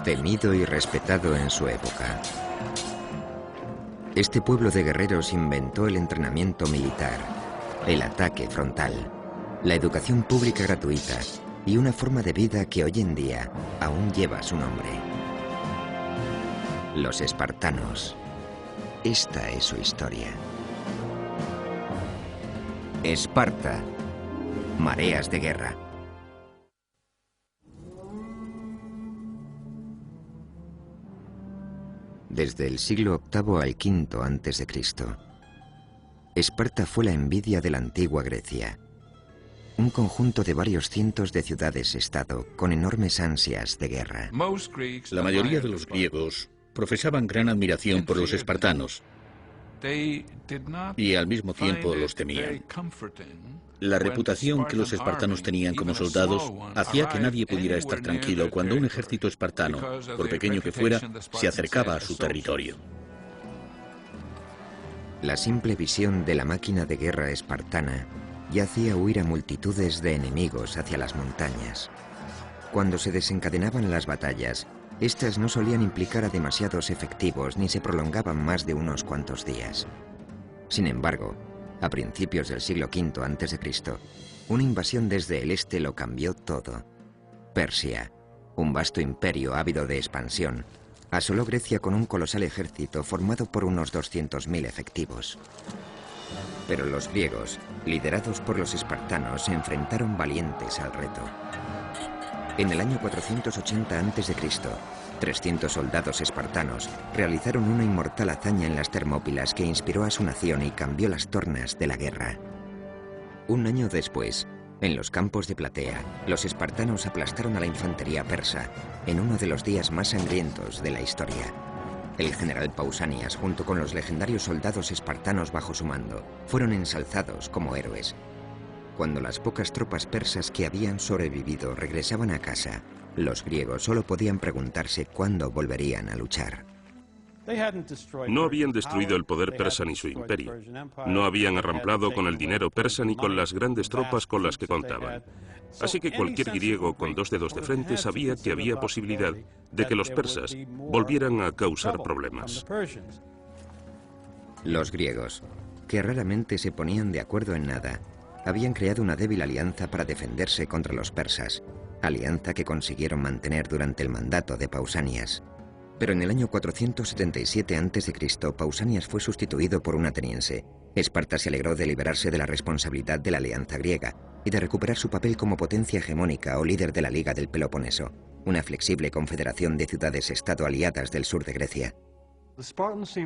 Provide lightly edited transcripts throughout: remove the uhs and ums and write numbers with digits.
Temido y respetado en su época. Este pueblo de guerreros inventó el entrenamiento militar, el ataque frontal, la educación pública gratuita y una forma de vida que hoy en día aún lleva su nombre. Los espartanos. Esta es su historia. Esparta. Mareas de guerra. Desde el siglo VIII al V a.C., Esparta fue la envidia de la antigua Grecia. Un conjunto de varios cientos de ciudades-estado con enormes ansias de guerra. La mayoría de los griegos profesaban gran admiración por los espartanos y al mismo tiempo los temían. La reputación que los espartanos tenían como soldados hacía que nadie pudiera estar tranquilo cuando un ejército espartano, por pequeño que fuera, se acercaba a su territorio. La simple visión de la máquina de guerra espartana ya hacía huir a multitudes de enemigos hacia las montañas. Cuando se desencadenaban las batallas, estas no solían implicar a demasiados efectivos ni se prolongaban más de unos cuantos días. Sin embargo, a principios del siglo V a.C., una invasión desde el este lo cambió todo. Persia, un vasto imperio ávido de expansión, asoló Grecia con un colosal ejército formado por unos 200.000 efectivos. Pero los griegos, liderados por los espartanos, se enfrentaron valientes al reto. En el año 480 a.C., 300 soldados espartanos realizaron una inmortal hazaña en las Termópilas que inspiró a su nación y cambió las tornas de la guerra. Un año después, en los campos de Platea, los espartanos aplastaron a la infantería persa en uno de los días más sangrientos de la historia. El general Pausanias, junto con los legendarios soldados espartanos bajo su mando, fueron ensalzados como héroes. Cuando las pocas tropas persas que habían sobrevivido regresaban a casa, los griegos solo podían preguntarse cuándo volverían a luchar. No habían destruido el poder persa ni su imperio. No habían arramplado con el dinero persa ni con las grandes tropas con las que contaban. Así que cualquier griego con dos dedos de frente sabía que había posibilidad de que los persas volvieran a causar problemas. Los griegos, que raramente se ponían de acuerdo en nada, habían creado una débil alianza para defenderse contra los persas, alianza que consiguieron mantener durante el mandato de Pausanias. Pero en el año 477 a.C., Pausanias fue sustituido por un ateniense. Esparta se alegró de liberarse de la responsabilidad de la alianza griega y de recuperar su papel como potencia hegemónica o líder de la Liga del Peloponeso, una flexible confederación de ciudades-estado aliadas del sur de Grecia.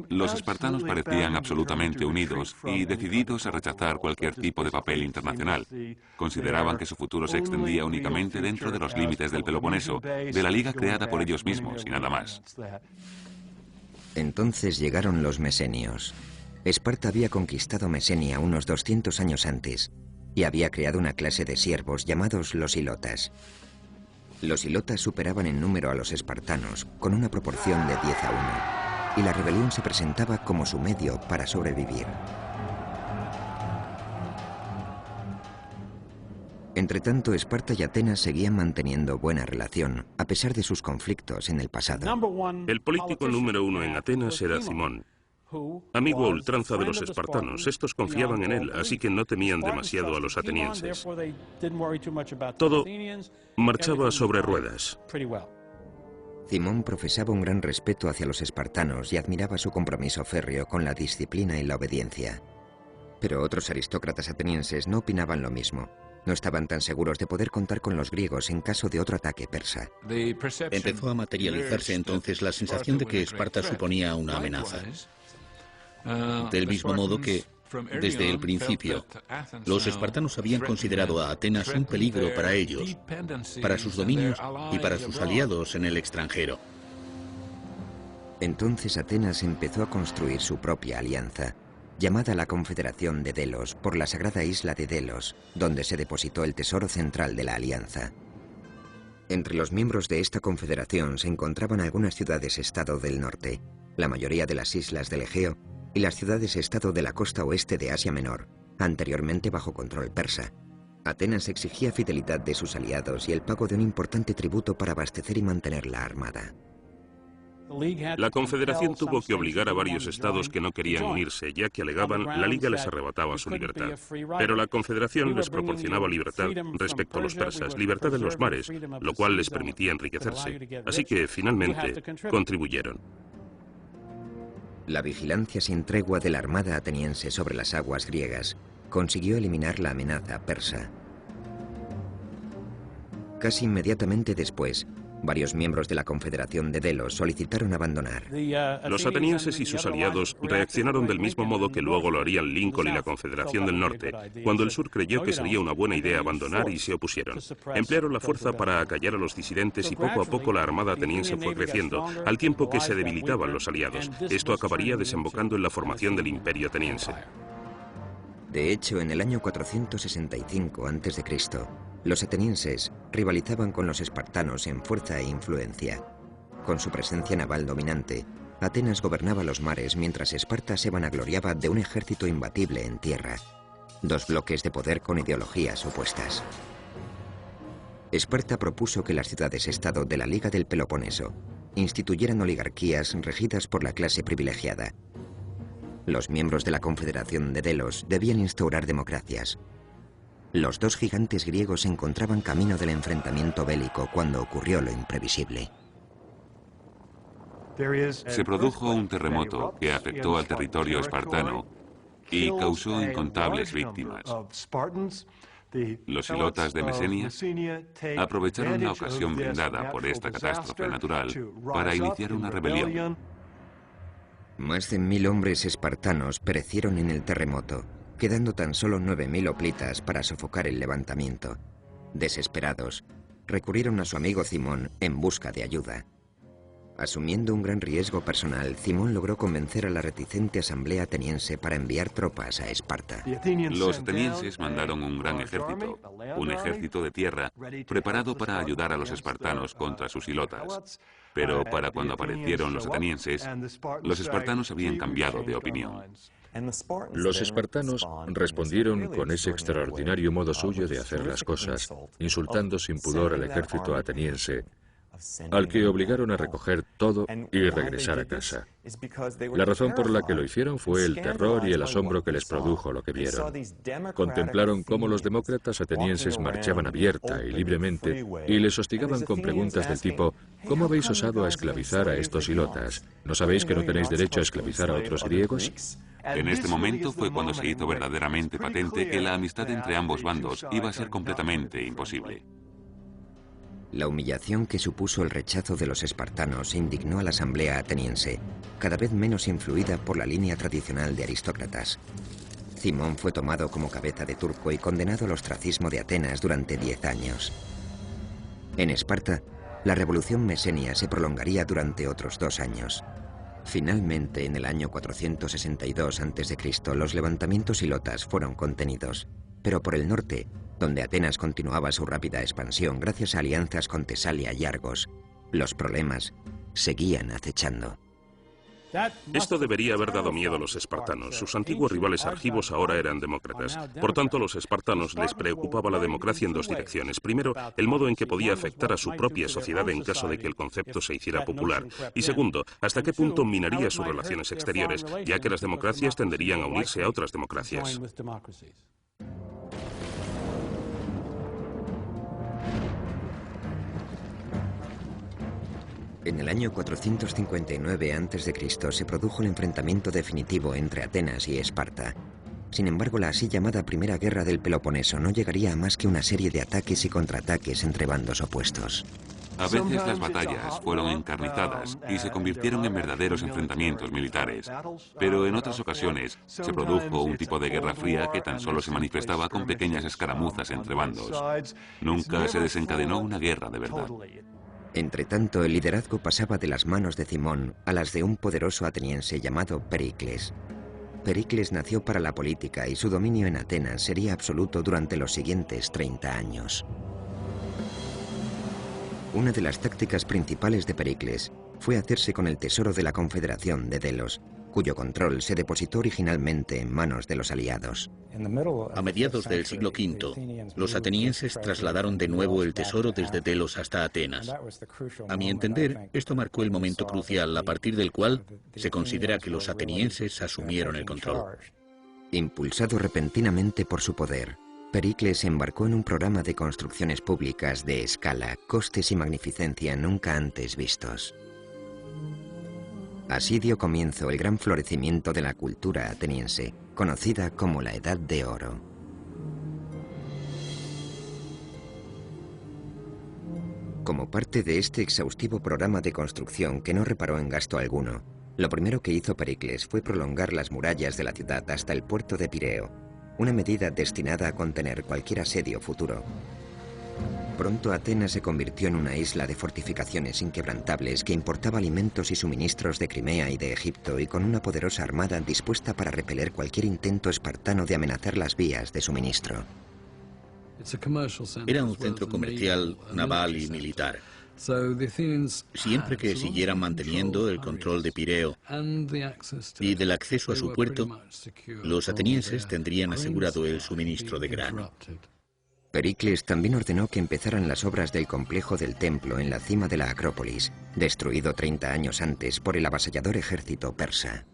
Los espartanos parecían absolutamente unidos y decididos a rechazar cualquier tipo de papel internacional. Consideraban que su futuro se extendía únicamente dentro de los límites del Peloponeso, de la liga creada por ellos mismos y nada más. Entonces llegaron los mesenios. Esparta había conquistado Mesenia unos 200 años antes y había creado una clase de siervos llamados los hilotas. Los hilotas superaban en número a los espartanos con una proporción de 10-1. Y la rebelión se presentaba como su medio para sobrevivir. Entretanto, Esparta y Atenas seguían manteniendo buena relación, a pesar de sus conflictos en el pasado. El político número uno en Atenas era Cimón, amigo a ultranza de los espartanos. Estos confiaban en él, así que no temían demasiado a los atenienses. Todo marchaba sobre ruedas. Cimón profesaba un gran respeto hacia los espartanos y admiraba su compromiso férreo con la disciplina y la obediencia. Pero otros aristócratas atenienses no opinaban lo mismo. No estaban tan seguros de poder contar con los griegos en caso de otro ataque persa. Empezó a materializarse entonces la sensación de que Esparta suponía una amenaza. Del mismo modo que, desde el principio, los espartanos habían considerado a Atenas un peligro para ellos, para sus dominios y para sus aliados en el extranjero. Entonces Atenas empezó a construir su propia alianza, llamada la Confederación de Delos por la sagrada isla de Delos, donde se depositó el tesoro central de la alianza. Entre los miembros de esta confederación se encontraban algunas ciudades-estado del norte, la mayoría de las islas del Egeo y las ciudades-estado de la costa oeste de Asia Menor, anteriormente bajo control persa. Atenas exigía fidelidad de sus aliados y el pago de un importante tributo para abastecer y mantener la armada. La Confederación tuvo que obligar a varios estados que no querían unirse, ya que alegaban la Liga les arrebataba su libertad. Pero la Confederación les proporcionaba libertad respecto a los persas, libertad en los mares, lo cual les permitía enriquecerse. Así que, finalmente, contribuyeron. La vigilancia sin tregua de la armada ateniense sobre las aguas griegas consiguió eliminar la amenaza persa. Casi inmediatamente después, varios miembros de la Confederación de Delos solicitaron abandonar. Los atenienses y sus aliados reaccionaron del mismo modo que luego lo harían Lincoln y la Confederación del Norte, cuando el sur creyó que sería una buena idea abandonar y se opusieron. Emplearon la fuerza para acallar a los disidentes y poco a poco la armada ateniense fue creciendo, al tiempo que se debilitaban los aliados. Esto acabaría desembocando en la formación del Imperio ateniense. De hecho, en el año 465 a.C., los atenienses rivalizaban con los espartanos en fuerza e influencia. Con su presencia naval dominante, Atenas gobernaba los mares mientras Esparta se vanagloriaba de un ejército imbatible en tierra. Dos bloques de poder con ideologías opuestas. Esparta propuso que las ciudades-estado de la Liga del Peloponeso instituyeran oligarquías regidas por la clase privilegiada. Los miembros de la Confederación de Delos debían instaurar democracias. Los dos gigantes griegos se encontraban camino del enfrentamiento bélico cuando ocurrió lo imprevisible. Se produjo un terremoto que afectó al territorio espartano y causó incontables víctimas. Los hilotas de Mesenia aprovecharon la ocasión brindada por esta catástrofe natural para iniciar una rebelión. Más de 1000 hombres espartanos perecieron en el terremoto, quedando tan solo 9000 hoplitas para sofocar el levantamiento. Desesperados, recurrieron a su amigo Cimón en busca de ayuda. Asumiendo un gran riesgo personal, Cimón logró convencer a la reticente asamblea ateniense para enviar tropas a Esparta. Los atenienses mandaron un gran ejército, un ejército de tierra, preparado para ayudar a los espartanos contra sus hilotas. Pero para cuando aparecieron los atenienses, los espartanos habían cambiado de opinión. Los espartanos respondieron con ese extraordinario modo suyo de hacer las cosas, insultando sin pudor al ejército ateniense, al que obligaron a recoger todo y regresar a casa. La razón por la que lo hicieron fue el terror y el asombro que les produjo lo que vieron. Contemplaron cómo los demócratas atenienses marchaban abierta y libremente y les hostigaban con preguntas del tipo: ¿cómo habéis osado a esclavizar a estos hilotas? ¿No sabéis que no tenéis derecho a esclavizar a otros griegos? En este momento fue cuando se hizo verdaderamente patente que la amistad entre ambos bandos iba a ser completamente imposible. La humillación que supuso el rechazo de los espartanos indignó a la asamblea ateniense, cada vez menos influida por la línea tradicional de aristócratas. Cimón fue tomado como cabeza de turco y condenado al ostracismo de Atenas durante 10 años. En Esparta, la revolución mesenia se prolongaría durante otros 2 años. Finalmente, en el año 462 a.C., los levantamientos hilotas fueron contenidos, pero por el norte, donde Atenas continuaba su rápida expansión gracias a alianzas con Tesalia y Argos, los problemas seguían acechando. Esto debería haber dado miedo a los espartanos. Sus antiguos rivales argivos ahora eran demócratas. Por tanto, a los espartanos les preocupaba la democracia en 2 direcciones. Primero, el modo en que podía afectar a su propia sociedad en caso de que el concepto se hiciera popular. Y segundo, hasta qué punto minaría sus relaciones exteriores, ya que las democracias tenderían a unirse a otras democracias. En el año 459 a.C. se produjo el enfrentamiento definitivo entre Atenas y Esparta. Sin embargo, la así llamada Primera Guerra del Peloponeso no llegaría a más que una serie de ataques y contraataques entre bandos opuestos. A veces las batallas fueron encarnizadas y se convirtieron en verdaderos enfrentamientos militares, pero en otras ocasiones se produjo un tipo de guerra fría que tan solo se manifestaba con pequeñas escaramuzas entre bandos. Nunca se desencadenó una guerra de verdad. Entretanto, el liderazgo pasaba de las manos de Cimón a las de un poderoso ateniense llamado Pericles. Pericles nació para la política y su dominio en Atenas sería absoluto durante los siguientes 30 años. Una de las tácticas principales de Pericles fue hacerse con el tesoro de la Confederación de Delos, cuyo control se depositó originalmente en manos de los aliados. A mediados del siglo V, los atenienses trasladaron de nuevo el tesoro desde Delos hasta Atenas. A mi entender, esto marcó el momento crucial a partir del cual se considera que los atenienses asumieron el control. Impulsado repentinamente por su poder, Pericles embarcó en un programa de construcciones públicas de escala, costes y magnificencia nunca antes vistos. Así dio comienzo el gran florecimiento de la cultura ateniense, conocida como la Edad de Oro. Como parte de este exhaustivo programa de construcción que no reparó en gasto alguno, lo primero que hizo Pericles fue prolongar las murallas de la ciudad hasta el puerto de Pireo, una medida destinada a contener cualquier asedio futuro. Pronto Atenas se convirtió en una isla de fortificaciones inquebrantables que importaba alimentos y suministros de Crimea y de Egipto y con una poderosa armada dispuesta para repeler cualquier intento espartano de amenazar las vías de suministro. Era un centro comercial, naval y militar. Siempre que siguieran manteniendo el control de Pireo y del acceso a su puerto, los atenienses tendrían asegurado el suministro de grano. Pericles también ordenó que empezaran las obras del complejo del templo en la cima de la Acrópolis, destruido 30 años antes por el avasallador ejército persa.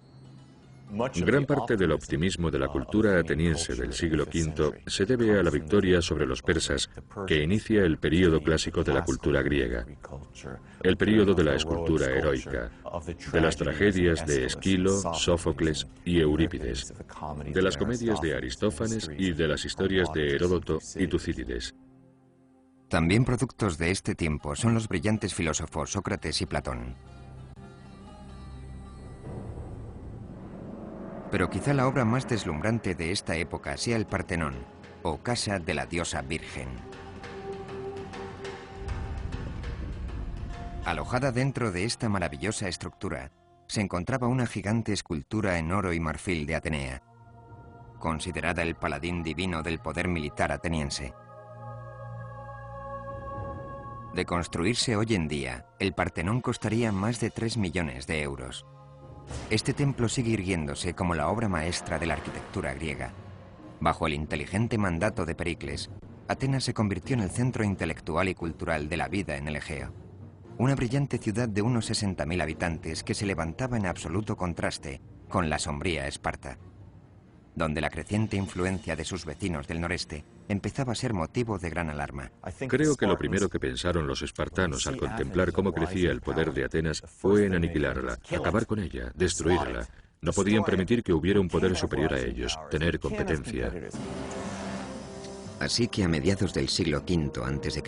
Gran parte del optimismo de la cultura ateniense del siglo V se debe a la victoria sobre los persas que inicia el período clásico de la cultura griega, el período de la escultura heroica, de las tragedias de Esquilo, Sófocles y Eurípides, de las comedias de Aristófanes y de las historias de Heródoto y Tucídides. También productos de este tiempo son los brillantes filósofos Sócrates y Platón. Pero quizá la obra más deslumbrante de esta época sea el Partenón, o Casa de la Diosa Virgen. Alojada dentro de esta maravillosa estructura, se encontraba una gigante escultura en oro y marfil de Atenea, considerada el paladín divino del poder militar ateniense. De construirse hoy en día, el Partenón costaría más de 3 millones de euros. Este templo sigue irguiéndose como la obra maestra de la arquitectura griega. Bajo el inteligente mandato de Pericles, Atenas se convirtió en el centro intelectual y cultural de la vida en el Egeo. Una brillante ciudad de unos 60.000 habitantes que se levantaba en absoluto contraste con la sombría Esparta, donde la creciente influencia de sus vecinos del noreste empezaba a ser motivo de gran alarma. Creo que lo primero que pensaron los espartanos al contemplar cómo crecía el poder de Atenas fue en aniquilarla, acabar con ella, destruirla. No podían permitir que hubiera un poder superior a ellos, tener competencia. Así que a mediados del siglo V a.C.,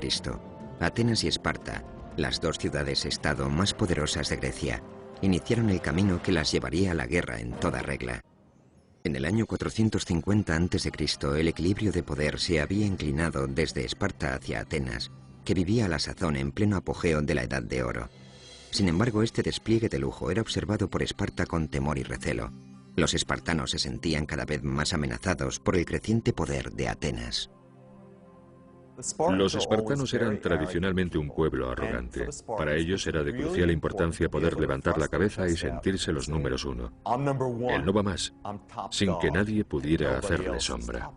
Atenas y Esparta, las dos ciudades-estado más poderosas de Grecia, iniciaron el camino que las llevaría a la guerra en toda regla. En el año 450 a.C., el equilibrio de poder se había inclinado desde Esparta hacia Atenas, que vivía a la sazón en pleno apogeo de la Edad de Oro. Sin embargo, este despliegue de lujo era observado por Esparta con temor y recelo. Los espartanos se sentían cada vez más amenazados por el creciente poder de Atenas. Los espartanos eran tradicionalmente un pueblo arrogante. Para ellos era de crucial importancia poder levantar la cabeza y sentirse los números uno. El no va más, sin que nadie pudiera hacerle sombra.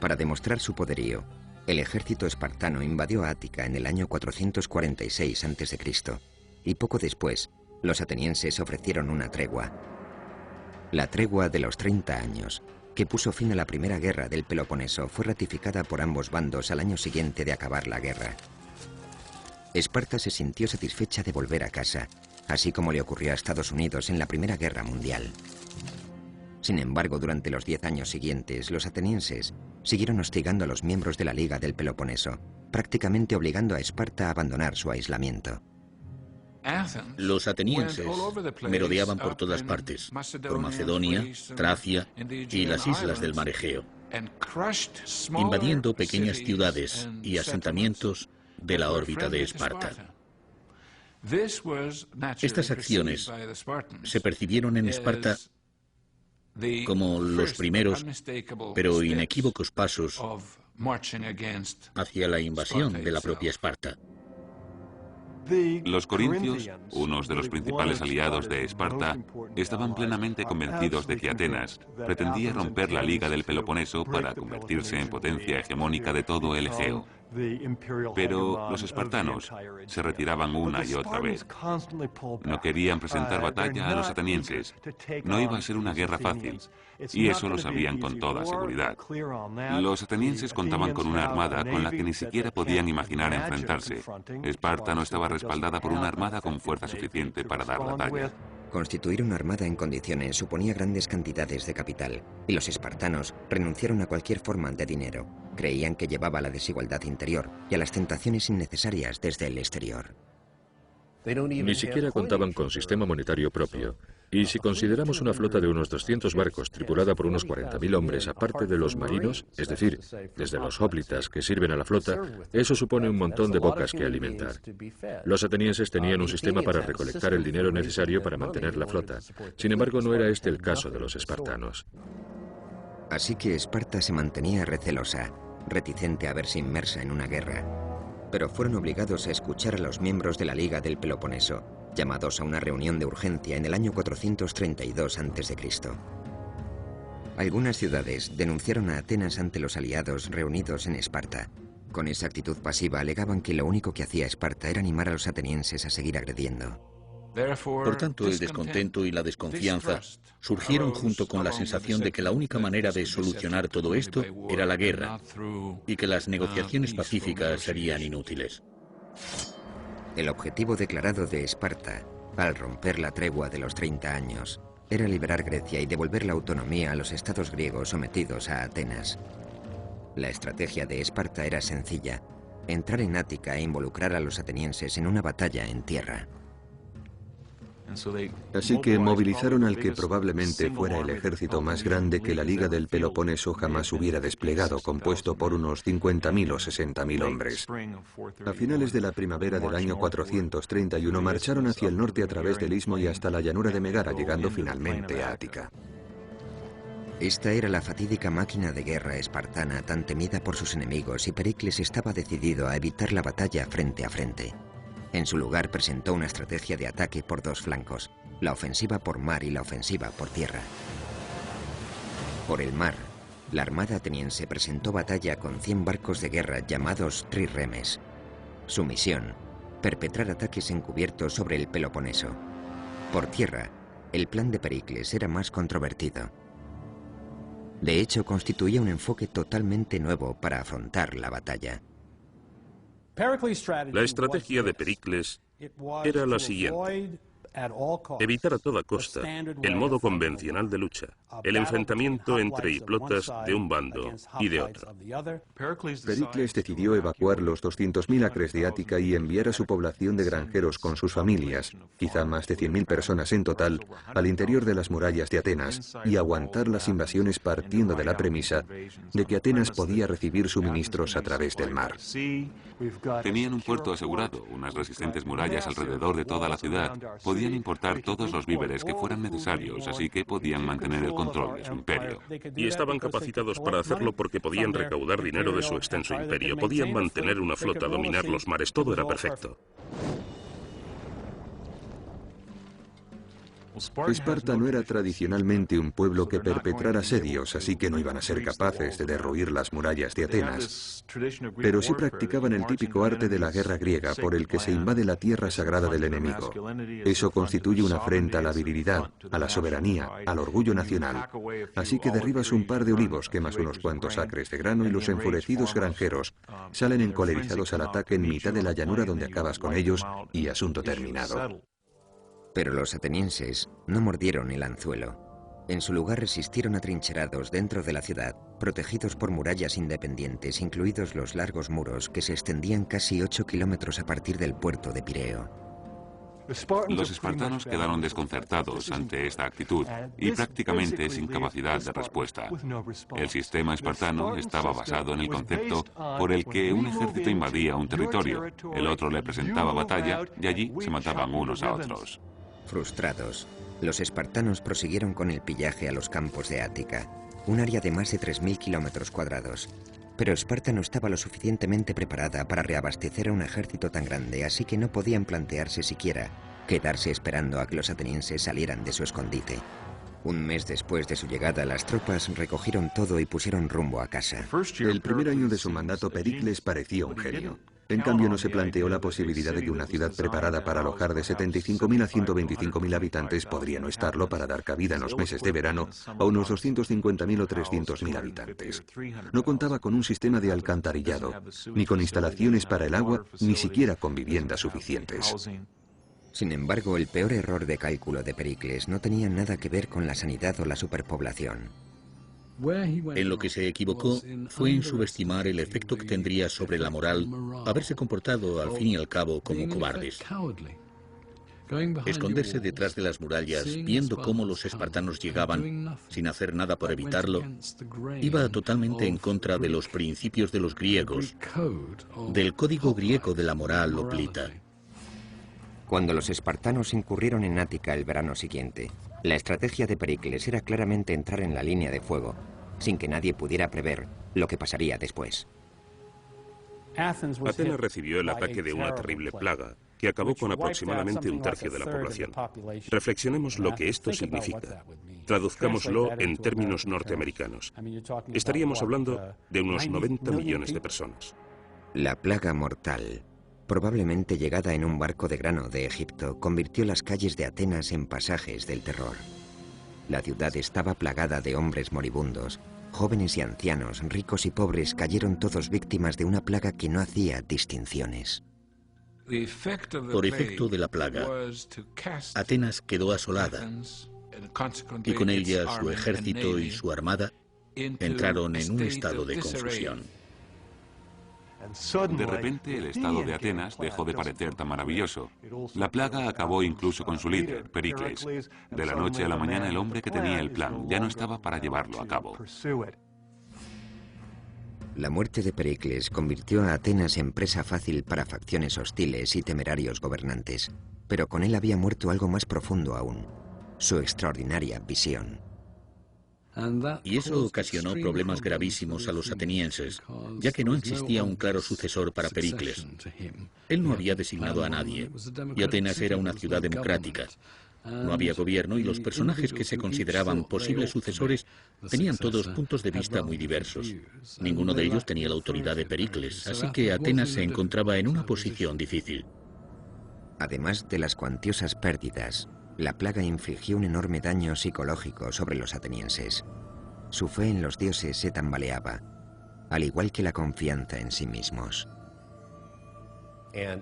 Para demostrar su poderío, el ejército espartano invadió Ática en el año 446 a.C. y poco después, los atenienses ofrecieron una tregua. La tregua de los 30 años, que puso fin a la primera guerra del Peloponeso, fue ratificada por ambos bandos al año siguiente de acabar la guerra. Esparta se sintió satisfecha de volver a casa, así como le ocurrió a Estados Unidos en la Primera Guerra Mundial. Sin embargo, durante los 10 años siguientes, los atenienses siguieron hostigando a los miembros de la Liga del Peloponeso, prácticamente obligando a Esparta a abandonar su aislamiento. Los atenienses merodeaban por todas partes, por Macedonia, Tracia y las islas del mar Egeo, invadiendo pequeñas ciudades y asentamientos de la órbita de Esparta. Estas acciones se percibieron en Esparta como los primeros, pero inequívocos pasos hacia la invasión de la propia Esparta. Los corintios, unos de los principales aliados de Esparta, estaban plenamente convencidos de que Atenas pretendía romper la Liga del Peloponeso para convertirse en potencia hegemónica de todo el Egeo. Pero los espartanos se retiraban una y otra vez. No querían presentar batalla a los atenienses. No iba a ser una guerra fácil, y eso lo sabían con toda seguridad. Los atenienses contaban con una armada con la que ni siquiera podían imaginar enfrentarse. Esparta no estaba respaldada por una armada con fuerza suficiente para dar la talla. Constituir una armada en condiciones suponía grandes cantidades de capital, y los espartanos renunciaron a cualquier forma de dinero. Creían que llevaba a la desigualdad interior y a las tentaciones innecesarias desde el exterior. Ni siquiera contaban con sistema monetario propio. Y si consideramos una flota de unos 200 barcos tripulada por unos 40.000 hombres, aparte de los marinos, es decir, desde los hoplitas que sirven a la flota, eso supone un montón de bocas que alimentar. Los atenienses tenían un sistema para recolectar el dinero necesario para mantener la flota. Sin embargo, no era este el caso de los espartanos. Así que Esparta se mantenía recelosa, reticente a verse inmersa en una guerra. Pero fueron obligados a escuchar a los miembros de la Liga del Peloponeso, llamados a una reunión de urgencia en el año 432 a.C. Algunas ciudades denunciaron a Atenas ante los aliados reunidos en Esparta. Con esa actitud pasiva alegaban que lo único que hacía Esparta era animar a los atenienses a seguir agrediendo. Por tanto, el descontento y la desconfianza surgieron junto con la sensación de que la única manera de solucionar todo esto era la guerra y que las negociaciones pacíficas serían inútiles. El objetivo declarado de Esparta, al romper la tregua de los 30 años, era liberar Grecia y devolver la autonomía a los estados griegos sometidos a Atenas. La estrategia de Esparta era sencilla: entrar en Ática e involucrar a los atenienses en una batalla en tierra. Así que movilizaron al que probablemente fuera el ejército más grande que la Liga del Peloponeso jamás hubiera desplegado, compuesto por unos 50.000 o 60.000 hombres. A finales de la primavera del año 431 marcharon hacia el norte a través del istmo y hasta la llanura de Megara, llegando finalmente a Ática. Esta era la fatídica máquina de guerra espartana tan temida por sus enemigos, y Pericles estaba decidido a evitar la batalla frente a frente. En su lugar presentó una estrategia de ataque por dos flancos, la ofensiva por mar y la ofensiva por tierra. Por el mar, la armada ateniense presentó batalla con 100 barcos de guerra llamados trirremes. Su misión, perpetrar ataques encubiertos sobre el Peloponeso. Por tierra, el plan de Pericles era más controvertido. De hecho, constituía un enfoque totalmente nuevo para afrontar la batalla. La estrategia de Pericles era la siguiente: evitar a toda costa el modo convencional de lucha, el enfrentamiento entre hiplotas de un bando y de otro. Pericles decidió evacuar los 200.000 acres de Ática y enviar a su población de granjeros con sus familias, quizá más de 100.000 personas en total, al interior de las murallas de Atenas y aguantar las invasiones partiendo de la premisa de que Atenas podía recibir suministros a través del mar. Tenían un puerto asegurado, unas resistentes murallas alrededor de toda la ciudad. Podían importar todos los víveres que fueran necesarios, así que podían mantener el control de su imperio. Y estaban capacitados para hacerlo porque podían recaudar dinero de su extenso imperio, podían mantener una flota, dominar los mares, todo era perfecto. Esparta no era tradicionalmente un pueblo que perpetrara asedios, así que no iban a ser capaces de derruir las murallas de Atenas. Pero sí practicaban el típico arte de la guerra griega, por el que se invade la tierra sagrada del enemigo. Eso constituye una afrenta a la virilidad, a la soberanía, al orgullo nacional. Así que derribas un par de olivos, quemas unos cuantos acres de grano y los enfurecidos granjeros salen encolerizados al ataque en mitad de la llanura, donde acabas con ellos y asunto terminado. Pero los atenienses no mordieron el anzuelo. En su lugar resistieron atrincherados dentro de la ciudad, protegidos por murallas independientes, incluidos los largos muros que se extendían casi 8 kilómetros a partir del puerto de Pireo. Los espartanos quedaron desconcertados ante esta actitud y prácticamente sin capacidad de respuesta. El sistema espartano estaba basado en el concepto por el que un ejército invadía un territorio, el otro le presentaba batalla y allí se mataban unos a otros. Frustrados, los espartanos prosiguieron con el pillaje a los campos de Ática, un área de más de 3.000 kilómetros cuadrados. Pero Esparta no estaba lo suficientemente preparada para reabastecer a un ejército tan grande, así que no podían plantearse siquiera quedarse esperando a que los atenienses salieran de su escondite. Un mes después de su llegada, las tropas recogieron todo y pusieron rumbo a casa. El primer año de su mandato, Pericles parecía un genio. En cambio, no se planteó la posibilidad de que una ciudad preparada para alojar de 75.000 a 125.000 habitantes podría no estarlo para dar cabida en los meses de verano a unos 250.000 o 300.000 habitantes. No contaba con un sistema de alcantarillado, ni con instalaciones para el agua, ni siquiera con viviendas suficientes. Sin embargo, el peor error de cálculo de Pericles no tenía nada que ver con la sanidad o la superpoblación. En lo que se equivocó fue en subestimar el efecto que tendría sobre la moral haberse comportado al fin y al cabo como cobardes. Esconderse detrás de las murallas, viendo cómo los espartanos llegaban sin hacer nada por evitarlo, iba totalmente en contra de los principios de los griegos, del código griego de la moral hoplita. Cuando los espartanos incurrieron en Ática el verano siguiente, la estrategia de Pericles era claramente entrar en la línea de fuego, sin que nadie pudiera prever lo que pasaría después. Atenas recibió el ataque de una terrible plaga, que acabó con aproximadamente un tercio de la población. Reflexionemos lo que esto significa. Traduzcámoslo en términos norteamericanos. Estaríamos hablando de unos 90 millones de personas. La plaga mortal, probablemente llegada en un barco de grano de Egipto, convirtió las calles de Atenas en pasajes del terror. La ciudad estaba plagada de hombres moribundos. Jóvenes y ancianos, ricos y pobres, cayeron todos víctimas de una plaga que no hacía distinciones. Por efecto de la plaga, Atenas quedó asolada y con ella su ejército y su armada entraron en un estado de confusión. De repente, el estado de Atenas dejó de parecer tan maravilloso. La plaga acabó incluso con su líder, Pericles. De la noche a la mañana, el hombre que tenía el plan ya no estaba para llevarlo a cabo. La muerte de Pericles convirtió a Atenas en presa fácil para facciones hostiles y temerarios gobernantes, pero con él había muerto algo más profundo aún: su extraordinaria visión. Y eso ocasionó problemas gravísimos a los atenienses, ya que no existía un claro sucesor para Pericles. Él no había designado a nadie, y Atenas era una ciudad democrática. No había gobierno y los personajes que se consideraban posibles sucesores tenían todos puntos de vista muy diversos. Ninguno de ellos tenía la autoridad de Pericles, así que Atenas se encontraba en una posición difícil. Además de las cuantiosas pérdidas, la plaga infligió un enorme daño psicológico sobre los atenienses. Su fe en los dioses se tambaleaba, al igual que la confianza en sí mismos.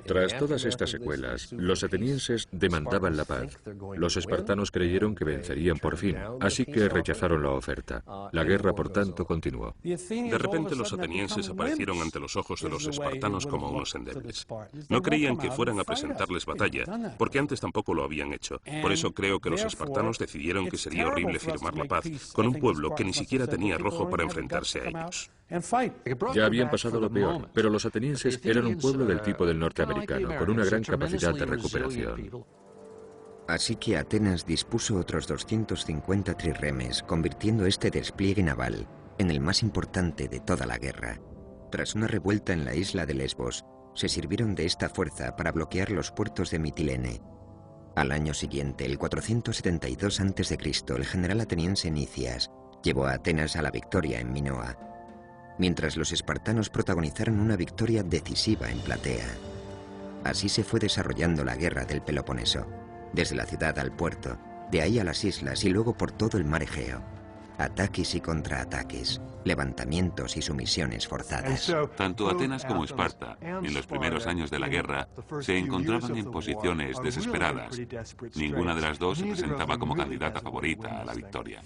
Tras todas estas secuelas, los atenienses demandaban la paz. Los espartanos creyeron que vencerían por fin, así que rechazaron la oferta. La guerra, por tanto, continuó. De repente los atenienses aparecieron ante los ojos de los espartanos como unos endebles. No creían que fueran a presentarles batalla, porque antes tampoco lo habían hecho. Por eso creo que los espartanos decidieron que sería horrible firmar la paz con un pueblo que ni siquiera tenía arrojo para enfrentarse a ellos. Ya habían pasado lo peor, pero los atenienses eran un pueblo del tipo del norteamericano, con una gran capacidad de recuperación. Así que Atenas dispuso otros 250 trirremes, convirtiendo este despliegue naval en el más importante de toda la guerra. Tras una revuelta en la isla de Lesbos, se sirvieron de esta fuerza para bloquear los puertos de Mitilene. Al año siguiente, el 472 a.C., el general ateniense Nicias llevó a Atenas a la victoria en Minoa, mientras los espartanos protagonizaron una victoria decisiva en Platea. Así se fue desarrollando la guerra del Peloponeso, desde la ciudad al puerto, de ahí a las islas y luego por todo el mar Egeo. Ataques y contraataques, levantamientos y sumisiones forzadas. Tanto Atenas como Esparta, en los primeros años de la guerra, se encontraban en posiciones desesperadas. Ninguna de las dos se presentaba como candidata favorita a la victoria.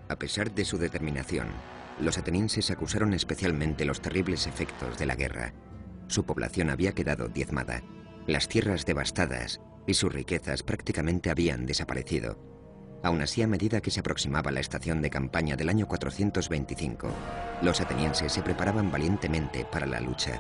A pesar de su determinación, los atenienses acusaron especialmente los terribles efectos de la guerra. Su población había quedado diezmada, las tierras devastadas y sus riquezas prácticamente habían desaparecido. Aún así, a medida que se aproximaba la estación de campaña del año 425, los atenienses se preparaban valientemente para la lucha.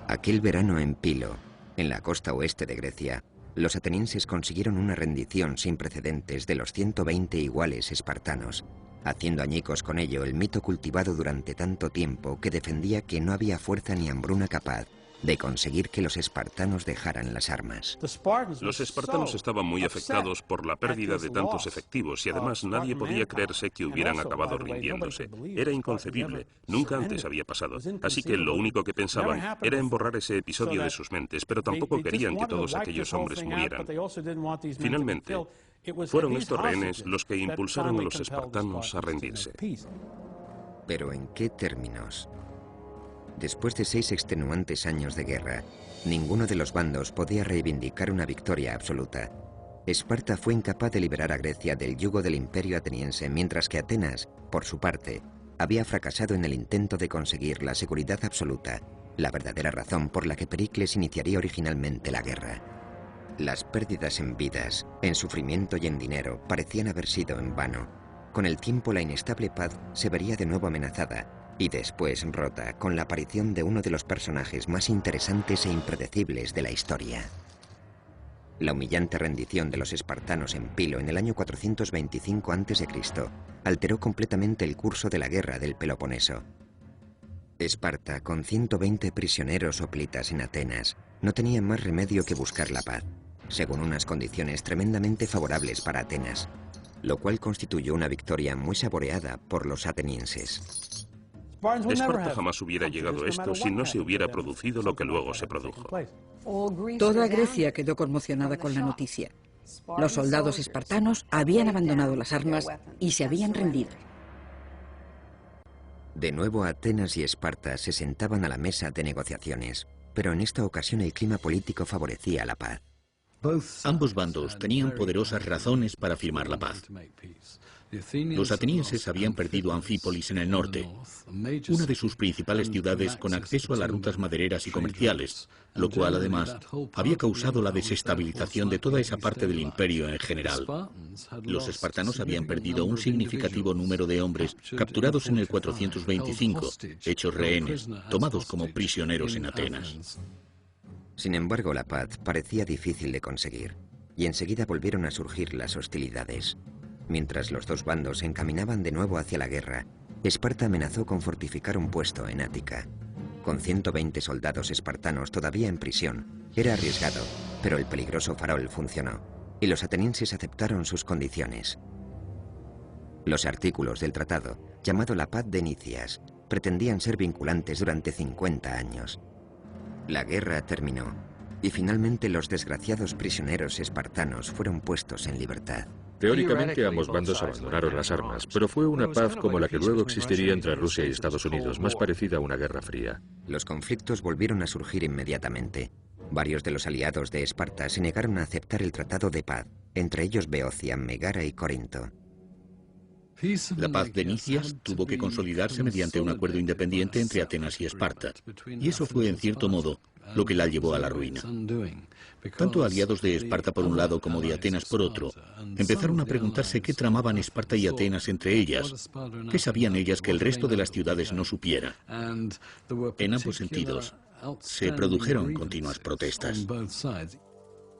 Aquel verano en Pilo, en la costa oeste de Grecia, los atenienses consiguieron una rendición sin precedentes de los 120 iguales espartanos, haciendo añicos con ello el mito cultivado durante tanto tiempo que defendía que no había fuerza ni hambruna capaz de conseguir que los espartanos dejaran las armas. Los espartanos estaban muy afectados por la pérdida de tantos efectivos y además nadie podía creerse que hubieran acabado rindiéndose. Era inconcebible, nunca antes había pasado. Así que lo único que pensaban era en borrar ese episodio de sus mentes, pero tampoco querían que todos aquellos hombres murieran. Finalmente, fueron estos rehenes los que impulsaron a los espartanos a rendirse. ¿Pero en qué términos? Después de 6 extenuantes años de guerra, ninguno de los bandos podía reivindicar una victoria absoluta. Esparta fue incapaz de liberar a Grecia del yugo del imperio ateniense, mientras que Atenas, por su parte, había fracasado en el intento de conseguir la seguridad absoluta, la verdadera razón por la que Pericles iniciaría originalmente la guerra. Las pérdidas en vidas, en sufrimiento y en dinero parecían haber sido en vano. Con el tiempo la inestable paz se vería de nuevo amenazada, y después rota con la aparición de uno de los personajes más interesantes e impredecibles de la historia. La humillante rendición de los espartanos en Pilo en el año 425 a.C. alteró completamente el curso de la guerra del Peloponeso. Esparta, con 120 prisioneros hoplitas en Atenas, no tenía más remedio que buscar la paz, según unas condiciones tremendamente favorables para Atenas, lo cual constituyó una victoria muy saboreada por los atenienses. Esparta jamás hubiera llegado a esto si no se hubiera producido lo que luego se produjo. Toda Grecia quedó conmocionada con la noticia. Los soldados espartanos habían abandonado las armas y se habían rendido. De nuevo Atenas y Esparta se sentaban a la mesa de negociaciones, pero en esta ocasión el clima político favorecía la paz. Ambos bandos tenían poderosas razones para firmar la paz. Los atenienses habían perdido Anfípolis en el norte, una de sus principales ciudades con acceso a las rutas madereras y comerciales, lo cual además había causado la desestabilización de toda esa parte del imperio en general. Los espartanos habían perdido un significativo número de hombres capturados en el 425, hechos rehenes, tomados como prisioneros en Atenas. Sin embargo, la paz parecía difícil de conseguir, y enseguida volvieron a surgir las hostilidades. Mientras los dos bandos se encaminaban de nuevo hacia la guerra, Esparta amenazó con fortificar un puesto en Ática. Con 120 soldados espartanos todavía en prisión, era arriesgado, pero el peligroso farol funcionó, y los atenienses aceptaron sus condiciones. Los artículos del tratado, llamado la Paz de Nicias, pretendían ser vinculantes durante 50 años. La guerra terminó, y finalmente los desgraciados prisioneros espartanos fueron puestos en libertad. Teóricamente ambos bandos abandonaron las armas, pero fue una paz como la que luego existiría entre Rusia y Estados Unidos, más parecida a una guerra fría. Los conflictos volvieron a surgir inmediatamente. Varios de los aliados de Esparta se negaron a aceptar el tratado de paz, entre ellos Beocia, Megara y Corinto. La paz de Nicias tuvo que consolidarse mediante un acuerdo independiente entre Atenas y Esparta, y eso fue, en cierto modo, lo que la llevó a la ruina. Tanto aliados de Esparta por un lado como de Atenas por otro, empezaron a preguntarse qué tramaban Esparta y Atenas entre ellas, qué sabían ellas que el resto de las ciudades no supiera. En ambos sentidos, se produjeron continuas protestas.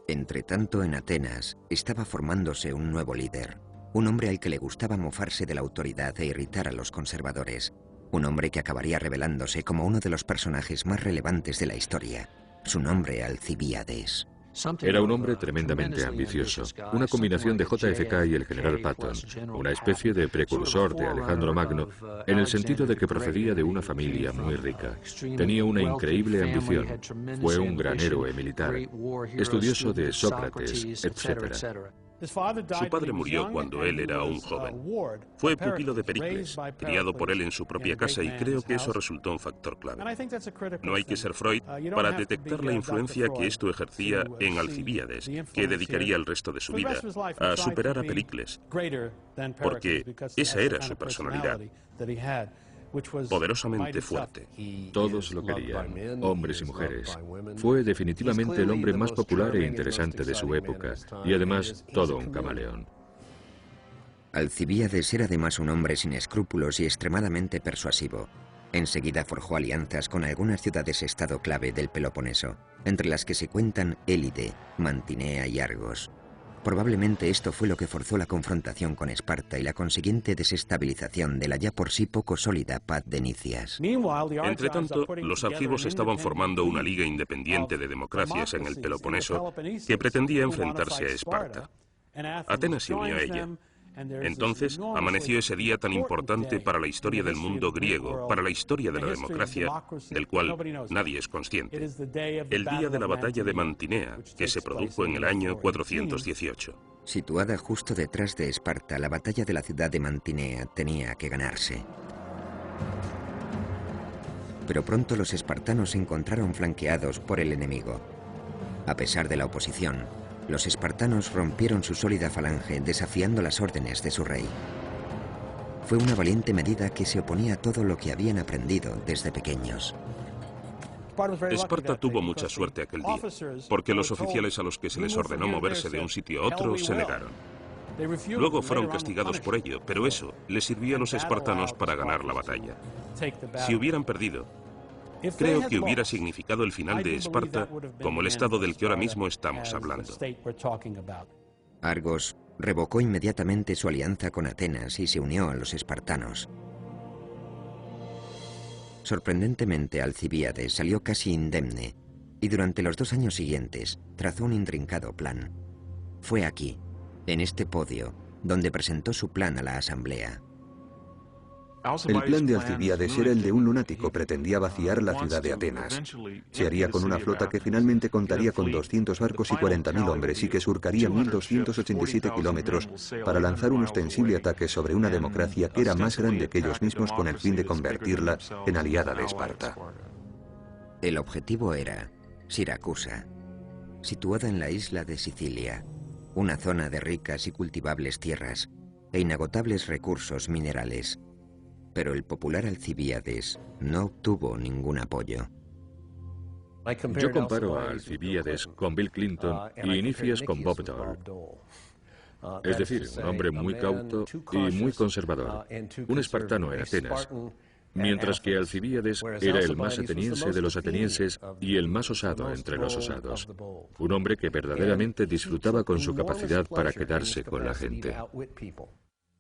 Entretanto, en Atenas estaba formándose un nuevo líder, un hombre al que le gustaba mofarse de la autoridad e irritar a los conservadores, un hombre que acabaría revelándose como uno de los personajes más relevantes de la historia. Su nombre, Alcibíades. Era un hombre tremendamente ambicioso, una combinación de JFK y el general Patton, una especie de precursor de Alejandro Magno, en el sentido de que procedía de una familia muy rica. Tenía una increíble ambición, fue un gran héroe militar, estudioso de Sócrates, etc. Su padre murió cuando él era un joven. Fue pupilo de Pericles, criado por él en su propia casa, y creo que eso resultó un factor clave. No hay que ser Freud para detectar la influencia que esto ejercía en Alcibíades, que dedicaría el resto de su vida a superar a Pericles, porque esa era su personalidad, poderosamente fuerte. Todos lo querían, hombres y mujeres. Fue definitivamente el hombre más popular e interesante de su época, y además todo un camaleón. Alcibíades era además un hombre sin escrúpulos y extremadamente persuasivo. Enseguida forjó alianzas con algunas ciudades-estado clave del Peloponeso, entre las que se cuentan Élide, Mantinea y Argos. Probablemente esto fue lo que forzó la confrontación con Esparta y la consiguiente desestabilización de la ya por sí poco sólida paz de Nicias. Entretanto, los argivos estaban formando una liga independiente de democracias en el Peloponeso que pretendía enfrentarse a Esparta. Atenas se unió a ella. Entonces, amaneció ese día tan importante para la historia del mundo griego, para la historia de la democracia, del cual nadie es consciente. El día de la batalla de Mantinea, que se produjo en el año 418. Situada justo detrás de Esparta, la batalla de la ciudad de Mantinea tenía que ganarse. Pero pronto los espartanos se encontraron flanqueados por el enemigo. A pesar de la oposición, los espartanos rompieron su sólida falange desafiando las órdenes de su rey. Fue una valiente medida que se oponía a todo lo que habían aprendido desde pequeños. Esparta tuvo mucha suerte aquel día, porque los oficiales a los que se les ordenó moverse de un sitio a otro se negaron. Luego fueron castigados por ello, pero eso les sirvió a los espartanos para ganar la batalla. Si hubieran perdido, creo que hubiera significado el final de Esparta como el estado del que ahora mismo estamos hablando. Argos revocó inmediatamente su alianza con Atenas y se unió a los espartanos. Sorprendentemente, Alcibíades salió casi indemne y durante los 2 años siguientes trazó un intrincado plan. Fue aquí, en este podio, donde presentó su plan a la asamblea. El plan de Alcibíades era el de un lunático. Pretendía vaciar la ciudad de Atenas. Se haría con una flota que finalmente contaría con 200 barcos y 40.000 hombres y que surcaría 1.287 kilómetros para lanzar un ostensible ataque sobre una democracia que era más grande que ellos mismos con el fin de convertirla en aliada de Esparta. El objetivo era Siracusa, situada en la isla de Sicilia, una zona de ricas y cultivables tierras e inagotables recursos minerales. Pero el popular Alcibíades no obtuvo ningún apoyo. Yo comparo a Alcibíades con Bill Clinton y Nicias con Bob Dole. Es decir, un hombre muy cauto y muy conservador, un espartano en Atenas, mientras que Alcibíades era el más ateniense de los atenienses y el más osado entre los osados. Un hombre que verdaderamente disfrutaba con su capacidad para quedarse con la gente.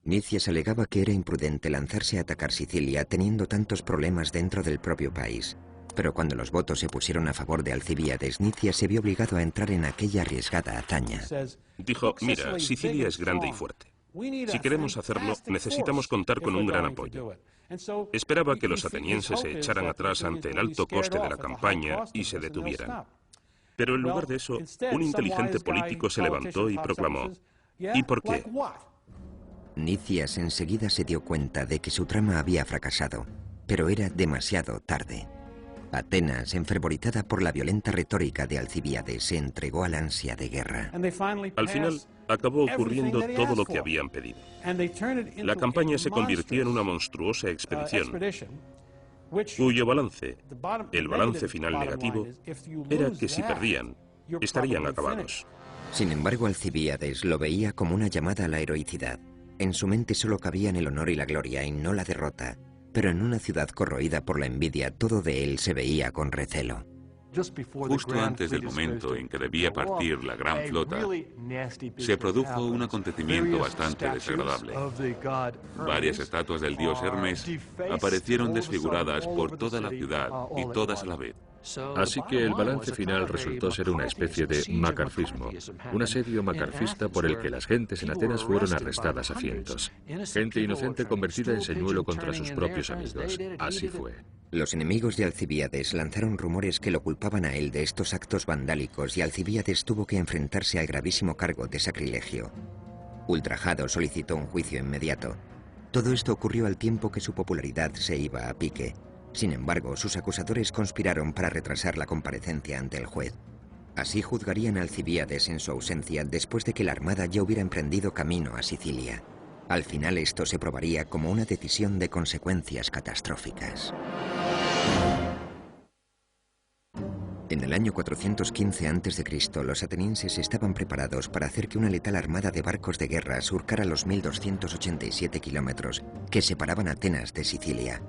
Nicias alegaba que era imprudente lanzarse a atacar Sicilia teniendo tantos problemas dentro del propio país. Pero cuando los votos se pusieron a favor de Alcibíades, Nicias se vio obligado a entrar en aquella arriesgada hazaña. Dijo, mira, Sicilia es grande y fuerte. Si queremos hacerlo, necesitamos contar con un gran apoyo. Esperaba que los atenienses se echaran atrás ante el alto coste de la campaña y se detuvieran. Pero en lugar de eso, un inteligente político se levantó y proclamó, ¿y por qué? Nicias enseguida se dio cuenta de que su trama había fracasado, pero era demasiado tarde. Atenas, enfervorizada por la violenta retórica de Alcibíades, se entregó al ansia de guerra. Al final, acabó ocurriendo todo lo que habían pedido. La campaña se convirtió en una monstruosa expedición, cuyo balance, el balance final negativo, era que si perdían, estarían acabados. Sin embargo, Alcibíades lo veía como una llamada a la heroicidad. En su mente solo cabían el honor y la gloria y no la derrota, pero en una ciudad corroída por la envidia todo de él se veía con recelo. Justo antes del momento en que debía partir la gran flota, se produjo un acontecimiento bastante desagradable. Varias estatuas del dios Hermes aparecieron desfiguradas por toda la ciudad y todas a la vez. Así que el balance final resultó ser una especie de macarfismo, un asedio macarfista por el que las gentes en Atenas fueron arrestadas a cientos. Gente inocente convertida en señuelo contra sus propios amigos. Así fue. Los enemigos de Alcibíades lanzaron rumores que lo culpaban a él de estos actos vandálicos y Alcibíades tuvo que enfrentarse al gravísimo cargo de sacrilegio. Ultrajado, solicitó un juicio inmediato. Todo esto ocurrió al tiempo que su popularidad se iba a pique. Sin embargo, sus acusadores conspiraron para retrasar la comparecencia ante el juez. Así juzgarían a Alcibíades en su ausencia después de que la armada ya hubiera emprendido camino a Sicilia. Al final esto se probaría como una decisión de consecuencias catastróficas. En el año 415 a.C., los atenienses estaban preparados para hacer que una letal armada de barcos de guerra surcara los 1.287 kilómetros que separaban Atenas de Sicilia.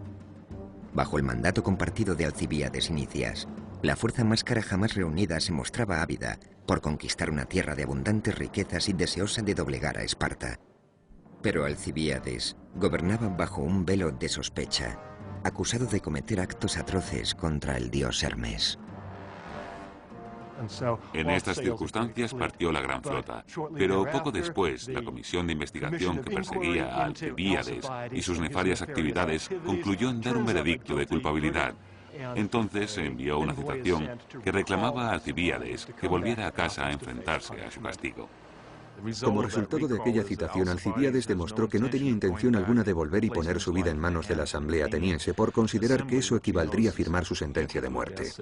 Bajo el mandato compartido de Alcibíades y Nicias, la fuerza máscara jamás reunida se mostraba ávida por conquistar una tierra de abundantes riquezas y deseosa de doblegar a Esparta. Pero Alcibíades gobernaba bajo un velo de sospecha, acusado de cometer actos atroces contra el dios Hermes. En estas circunstancias partió la gran flota, pero poco después la comisión de investigación que perseguía a Alcibíades y sus nefarias actividades concluyó en dar un veredicto de culpabilidad. Entonces se envió una citación que reclamaba a Alcibíades que volviera a casa a enfrentarse a su castigo. Como resultado de aquella citación, Alcibíades demostró que no tenía intención alguna de volver y poner su vida en manos de la asamblea ateniense por considerar que eso equivaldría a firmar su sentencia de muerte.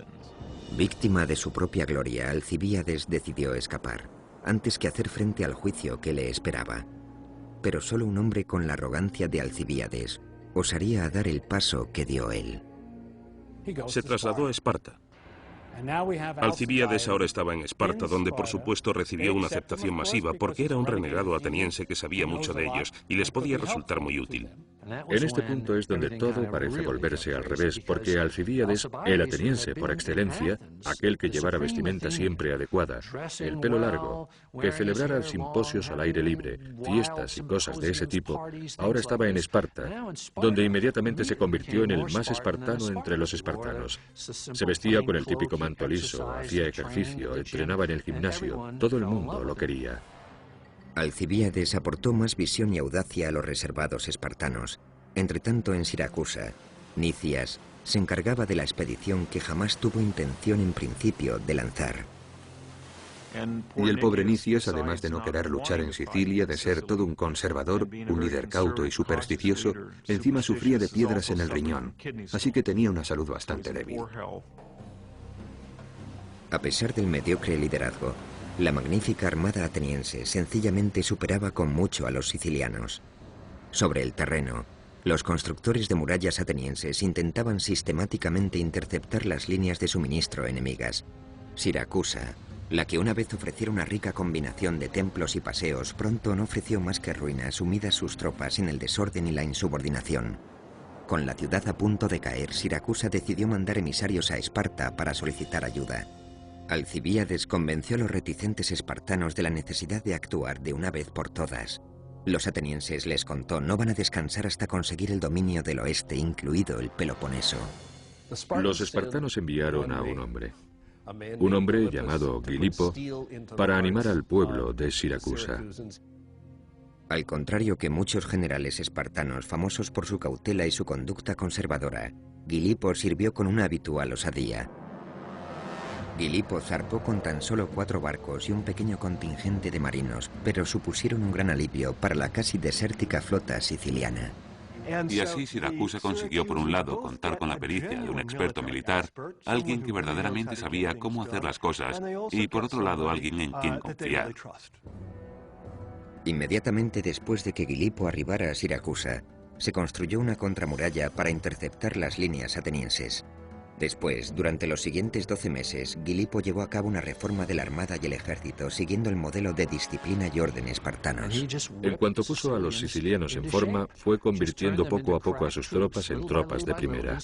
Víctima de su propia gloria, Alcibíades decidió escapar, antes que hacer frente al juicio que le esperaba. Pero solo un hombre con la arrogancia de Alcibíades osaría dar el paso que dio él. Se trasladó a Esparta. Alcibíades ahora estaba en Esparta, donde por supuesto recibió una aceptación masiva porque era un renegado ateniense que sabía mucho de ellos y les podía resultar muy útil. En este punto es donde todo parece volverse al revés, porque Alcibíades, el ateniense por excelencia, aquel que llevara vestimenta siempre adecuada, el pelo largo, que celebrara simposios al aire libre, fiestas y cosas de ese tipo, ahora estaba en Esparta, donde inmediatamente se convirtió en el más espartano entre los espartanos. Se vestía con el típico manto liso, hacía ejercicio, entrenaba en el gimnasio, todo el mundo lo quería. Alcibíades aportó más visión y audacia a los reservados espartanos. Entretanto, en Siracusa, Nicias se encargaba de la expedición que jamás tuvo intención en principio de lanzar. Y el pobre Nicias, además de no querer luchar en Sicilia, de ser todo un conservador, un líder cauto y supersticioso, encima sufría de piedras en el riñón, así que tenía una salud bastante débil. A pesar del mediocre liderazgo, la magnífica armada ateniense sencillamente superaba con mucho a los sicilianos. Sobre el terreno, los constructores de murallas atenienses intentaban sistemáticamente interceptar las líneas de suministro enemigas. Siracusa, la que una vez ofreciera una rica combinación de templos y paseos, pronto no ofreció más que ruinas sumidas sus tropas en el desorden y la insubordinación. Con la ciudad a punto de caer, Siracusa decidió mandar emisarios a Esparta para solicitar ayuda. Alcibíades convenció a los reticentes espartanos de la necesidad de actuar de una vez por todas. Los atenienses, les contó, no van a descansar hasta conseguir el dominio del oeste, incluido el Peloponeso. Los espartanos enviaron a un hombre llamado Gilipo, para animar al pueblo de Siracusa. Al contrario que muchos generales espartanos famosos por su cautela y su conducta conservadora, Gilipo sirvió con una habitual osadía. Gilipo zarpó con tan solo 4 barcos y un pequeño contingente de marinos, pero supusieron un gran alivio para la casi desértica flota siciliana. Y así Siracusa consiguió por un lado contar con la pericia de un experto militar, alguien que verdaderamente sabía cómo hacer las cosas, y por otro lado alguien en quien confiar. Inmediatamente después de que Gilipo arribara a Siracusa, se construyó una contramuralla para interceptar las líneas atenienses. Después, durante los siguientes 12 meses, Gilipo llevó a cabo una reforma de la armada y el ejército, siguiendo el modelo de disciplina y orden espartanos. En cuanto puso a los sicilianos en forma, fue convirtiendo poco a poco a sus tropas en tropas de primera.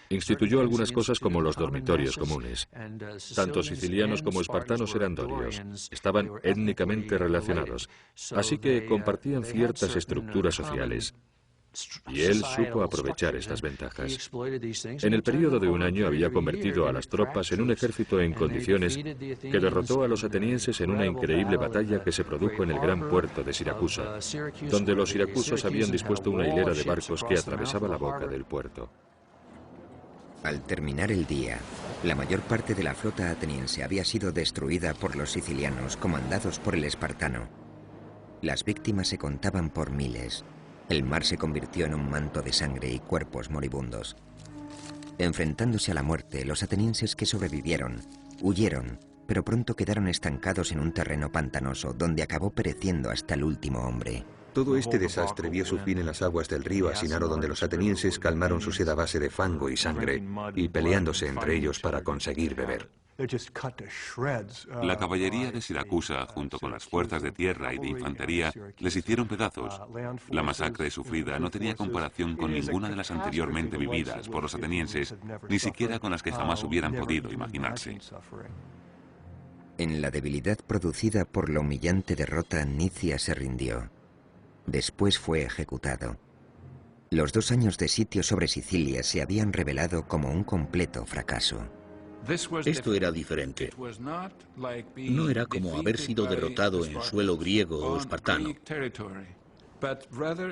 Instituyó algunas cosas como los dormitorios comunes. Tanto sicilianos como espartanos eran dorios. Estaban étnicamente relacionados, así que compartían ciertas estructuras sociales. Y él supo aprovechar estas ventajas. En el periodo de un año había convertido a las tropas en un ejército en condiciones que derrotó a los atenienses en una increíble batalla que se produjo en el gran puerto de Siracusa, donde los siracusos habían dispuesto una hilera de barcos que atravesaba la boca del puerto. Al terminar el día, la mayor parte de la flota ateniense había sido destruida por los sicilianos, comandados por el espartano. Las víctimas se contaban por miles. El mar se convirtió en un manto de sangre y cuerpos moribundos. Enfrentándose a la muerte, los atenienses que sobrevivieron huyeron, pero pronto quedaron estancados en un terreno pantanoso donde acabó pereciendo hasta el último hombre. Todo este desastre vio su fin en las aguas del río Asinaro, donde los atenienses calmaron su sed a base de fango y sangre, y peleándose entre ellos para conseguir beber. La caballería de Siracusa, junto con las fuerzas de tierra y de infantería, les hicieron pedazos. La masacre sufrida no tenía comparación con ninguna de las anteriormente vividas por los atenienses, ni siquiera con las que jamás hubieran podido imaginarse. En la debilidad producida por la humillante derrota, Nicia se rindió. Después fue ejecutado. Los 2 años de sitio sobre Sicilia se habían revelado como un completo fracaso. Esto era diferente. No era como haber sido derrotado en suelo griego o espartano.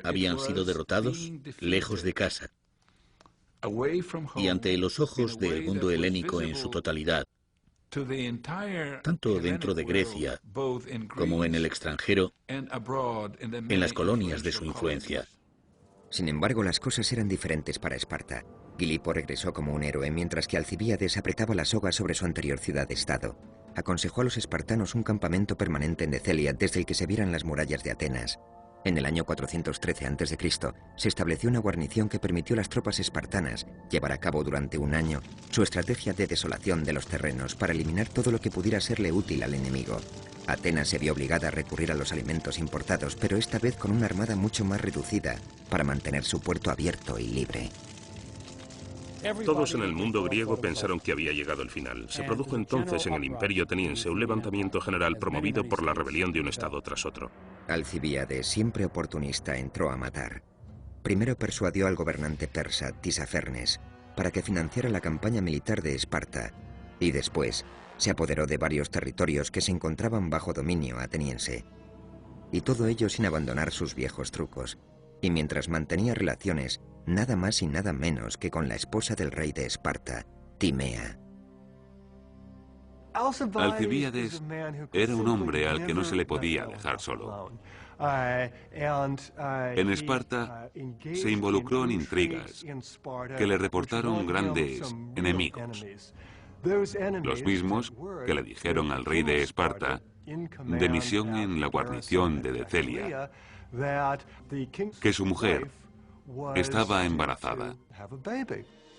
Habían sido derrotados lejos de casa y ante los ojos del mundo helénico en su totalidad, tanto dentro de Grecia como en el extranjero, en las colonias de su influencia. Sin embargo, las cosas eran diferentes para Esparta. Gilipo regresó como un héroe, mientras que Alcibíades apretaba la soga sobre su anterior ciudad-estado. Aconsejó a los espartanos un campamento permanente en Decelia, desde el que se vieran las murallas de Atenas. En el año 413 a.C., se estableció una guarnición que permitió a las tropas espartanas llevar a cabo durante un año su estrategia de desolación de los terrenos para eliminar todo lo que pudiera serle útil al enemigo. Atenas se vio obligada a recurrir a los alimentos importados, pero esta vez con una armada mucho más reducida para mantener su puerto abierto y libre. Todos en el mundo griego pensaron que había llegado el final. Se produjo entonces en el Imperio Ateniense un levantamiento general promovido por la rebelión de un estado tras otro. Alcibíades, siempre oportunista, entró a matar. Primero persuadió al gobernante persa, Tisafernes, para que financiara la campaña militar de Esparta, y después se apoderó de varios territorios que se encontraban bajo dominio ateniense. Y todo ello sin abandonar sus viejos trucos, y mientras mantenía relaciones nada más y nada menos que con la esposa del rey de Esparta, Timea. Alcibíades era un hombre al que no se le podía dejar solo. En Esparta se involucró en intrigas que le reportaron grandes enemigos. Los mismos que le dijeron al rey de Esparta, de misión en la guarnición de Decelia, que su mujer estaba embarazada.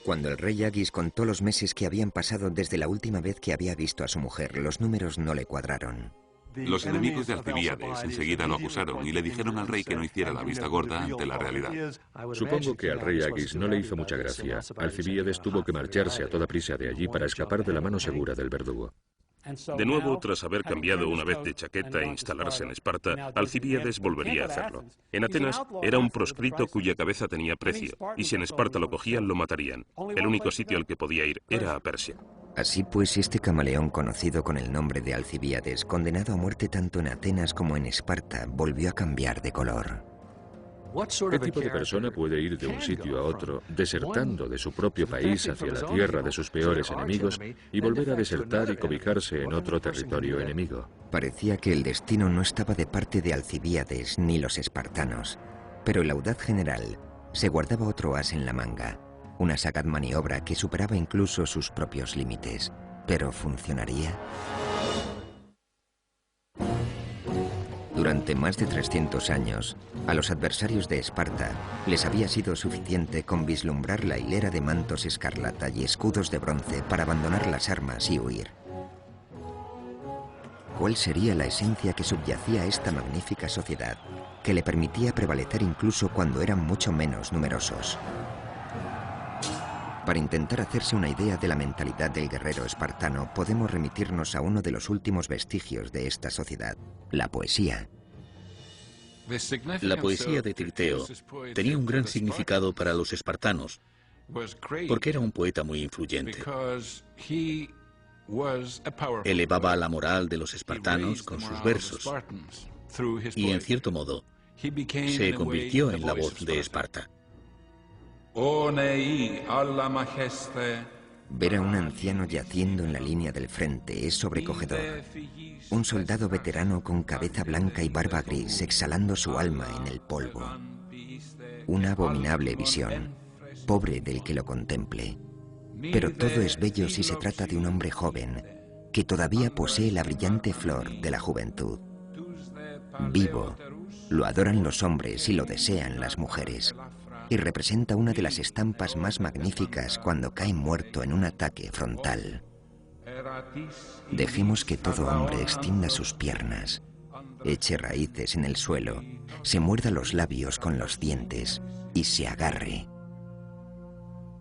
Cuando el rey Agis contó los meses que habían pasado desde la última vez que había visto a su mujer, los números no le cuadraron. Los enemigos de Alcibíades enseguida lo acusaron y le dijeron al rey que no hiciera la vista gorda ante la realidad. Supongo que al rey Agis no le hizo mucha gracia. Alcibíades tuvo que marcharse a toda prisa de allí para escapar de la mano segura del verdugo. De nuevo, tras haber cambiado una vez de chaqueta e instalarse en Esparta, Alcibíades volvería a hacerlo. En Atenas era un proscrito cuya cabeza tenía precio, y si en Esparta lo cogían, lo matarían. El único sitio al que podía ir era a Persia. Así pues, este camaleón conocido con el nombre de Alcibíades, condenado a muerte tanto en Atenas como en Esparta, volvió a cambiar de color. ¿Qué tipo de persona puede ir de un sitio a otro, desertando de su propio país hacia la tierra de sus peores enemigos y volver a desertar y cobijarse en otro territorio enemigo? Parecía que el destino no estaba de parte de Alcibíades ni los espartanos, pero el audaz general se guardaba otro as en la manga, una sagaz maniobra que superaba incluso sus propios límites. ¿Pero funcionaría? Durante más de 300 años, a los adversarios de Esparta les había sido suficiente con vislumbrar la hilera de mantos escarlata y escudos de bronce para abandonar las armas y huir. ¿Cuál sería la esencia que subyacía a esta magnífica sociedad, que le permitía prevalecer incluso cuando eran mucho menos numerosos? Para intentar hacerse una idea de la mentalidad del guerrero espartano, podemos remitirnos a uno de los últimos vestigios de esta sociedad, la poesía. La poesía de Triteo tenía un gran significado para los espartanos, porque era un poeta muy influyente. Elevaba la moral de los espartanos con sus versos, y en cierto modo, se convirtió en la voz de Esparta. Ver a un anciano yaciendo en la línea del frente es sobrecogedor. Un soldado veterano con cabeza blanca y barba gris exhalando su alma en el polvo. Una abominable visión, pobre del que lo contemple. Pero todo es bello si se trata de un hombre joven, que todavía posee la brillante flor de la juventud. Vivo, lo adoran los hombres y lo desean las mujeres. Y representa una de las estampas más magníficas cuando cae muerto en un ataque frontal. Dejemos que todo hombre extienda sus piernas, eche raíces en el suelo, se muerda los labios con los dientes y se agarre.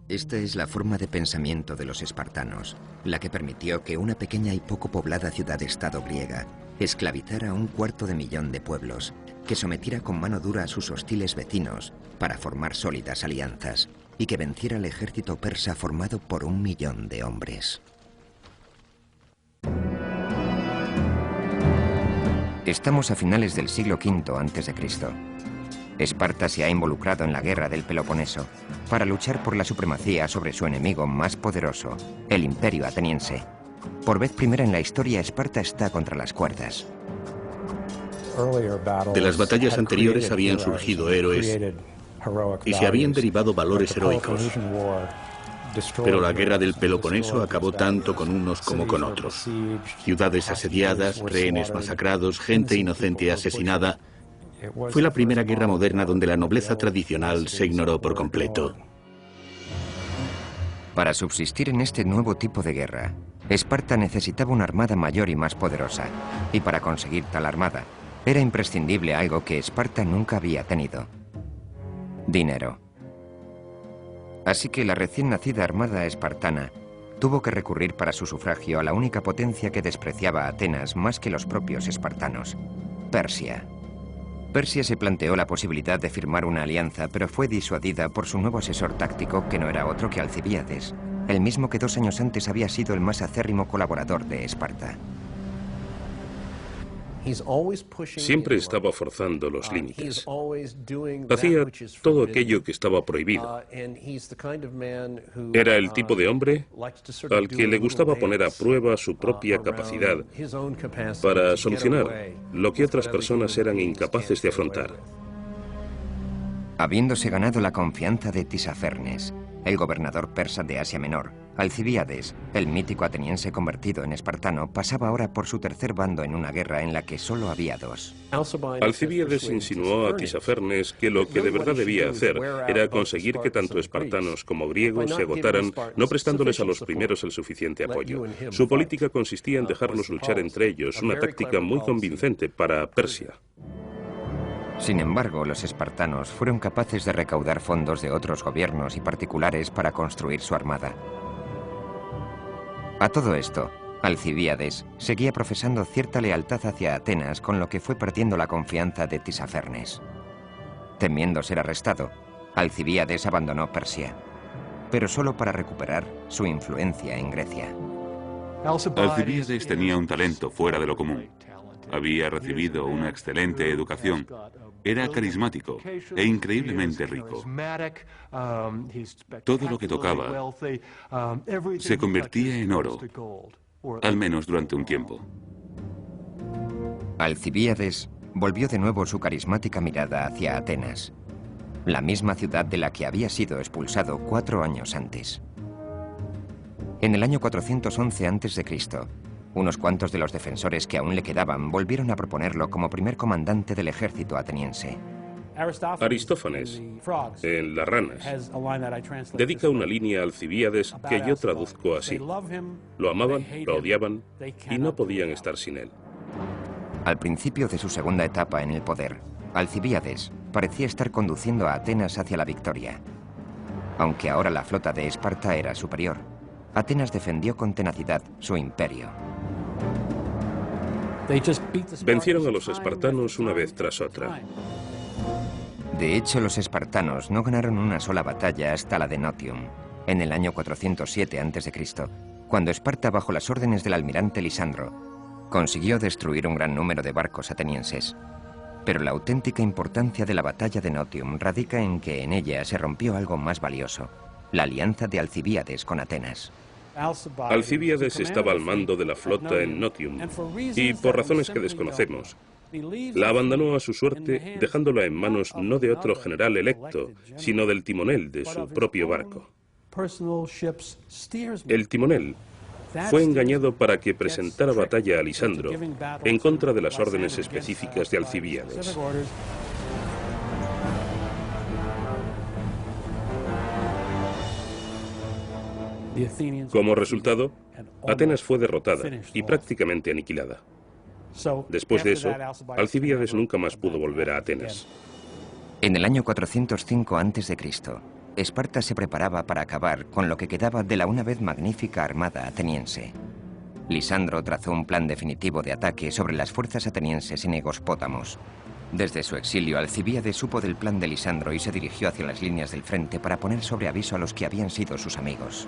Esta es la forma de pensamiento de los espartanos, la que permitió que una pequeña y poco poblada ciudad-estado griega esclavizara a 250.000 de pueblos, que sometiera con mano dura a sus hostiles vecinos para formar sólidas alianzas y que venciera al ejército persa formado por 1 millón de hombres. Estamos a finales del siglo V a.C. Esparta se ha involucrado en la guerra del Peloponeso para luchar por la supremacía sobre su enemigo más poderoso, el Imperio ateniense. Por vez primera en la historia, Esparta está contra las cuerdas. De las batallas anteriores habían surgido héroes y se habían derivado valores heroicos. Pero la guerra del Peloponeso acabó tanto con unos como con otros. Ciudades asediadas, rehenes masacrados, gente inocente asesinada. Fue la primera guerra moderna donde la nobleza tradicional se ignoró por completo. Para subsistir en este nuevo tipo de guerra, Esparta necesitaba una armada mayor y más poderosa. Y para conseguir tal armada, era imprescindible algo que Esparta nunca había tenido: dinero. Así que la recién nacida armada espartana tuvo que recurrir para su sufragio a la única potencia que despreciaba a Atenas más que los propios espartanos: Persia. Persia se planteó la posibilidad de firmar una alianza, pero fue disuadida por su nuevo asesor táctico, que no era otro que Alcibíades, el mismo que 2 años antes había sido el más acérrimo colaborador de Esparta. Siempre estaba forzando los límites. Hacía todo aquello que estaba prohibido. Era el tipo de hombre al que le gustaba poner a prueba su propia capacidad para solucionar lo que otras personas eran incapaces de afrontar. Habiéndose ganado la confianza de Tisafernes, el gobernador persa de Asia Menor, Alcibíades, el mítico ateniense convertido en espartano, pasaba ahora por su tercer bando en una guerra en la que solo había 2. Alcibíades insinuó a Tisafernes que lo que de verdad debía hacer era conseguir que tanto espartanos como griegos se agotaran, no prestándoles a los primeros el suficiente apoyo. Su política consistía en dejarlos luchar entre ellos, una táctica muy convincente para Persia. Sin embargo, los espartanos fueron capaces de recaudar fondos de otros gobiernos y particulares para construir su armada. A todo esto, Alcibíades seguía profesando cierta lealtad hacia Atenas, con lo que fue perdiendo la confianza de Tisafernes. Temiendo ser arrestado, Alcibíades abandonó Persia, pero solo para recuperar su influencia en Grecia. Alcibíades tenía un talento fuera de lo común. Había recibido una excelente educación. Era carismático e increíblemente rico. Todo lo que tocaba se convertía en oro, al menos durante un tiempo. Alcibíades volvió de nuevo su carismática mirada hacia Atenas, la misma ciudad de la que había sido expulsado 4 años antes. En el año 411 a.C., unos cuantos de los defensores que aún le quedaban volvieron a proponerlo como primer comandante del ejército ateniense. Aristófanes, en Las ranas, dedica una línea a Alcibíades que yo traduzco así: lo amaban, lo odiaban y no podían estar sin él. Al principio de su segunda etapa en el poder, Alcibíades parecía estar conduciendo a Atenas hacia la victoria. Aunque ahora la flota de Esparta era superior, Atenas defendió con tenacidad su imperio. Vencieron a los espartanos una vez tras otra. De hecho, los espartanos no ganaron una sola batalla hasta la de Notium, en el año 407 a.C., cuando Esparta, bajo las órdenes del almirante Lisandro, consiguió destruir un gran número de barcos atenienses. Pero la auténtica importancia de la batalla de Notium radica en que en ella se rompió algo más valioso: la alianza de Alcibíades con Atenas. Alcibíades estaba al mando de la flota en Notium y, por razones que desconocemos, la abandonó a su suerte, dejándola en manos no de otro general electo, sino del timonel de su propio barco. El timonel fue engañado para que presentara batalla a Lisandro en contra de las órdenes específicas de Alcibíades. Como resultado, Atenas fue derrotada y prácticamente aniquilada. Después de eso, Alcibíades nunca más pudo volver a Atenas. En el año 405 a.C., Esparta se preparaba para acabar con lo que quedaba de la una vez magnífica armada ateniense. Lisandro trazó un plan definitivo de ataque sobre las fuerzas atenienses en Egospótamos. Desde su exilio, Alcibíades supo del plan de Lisandro y se dirigió hacia las líneas del frente para poner sobre aviso a los que habían sido sus amigos.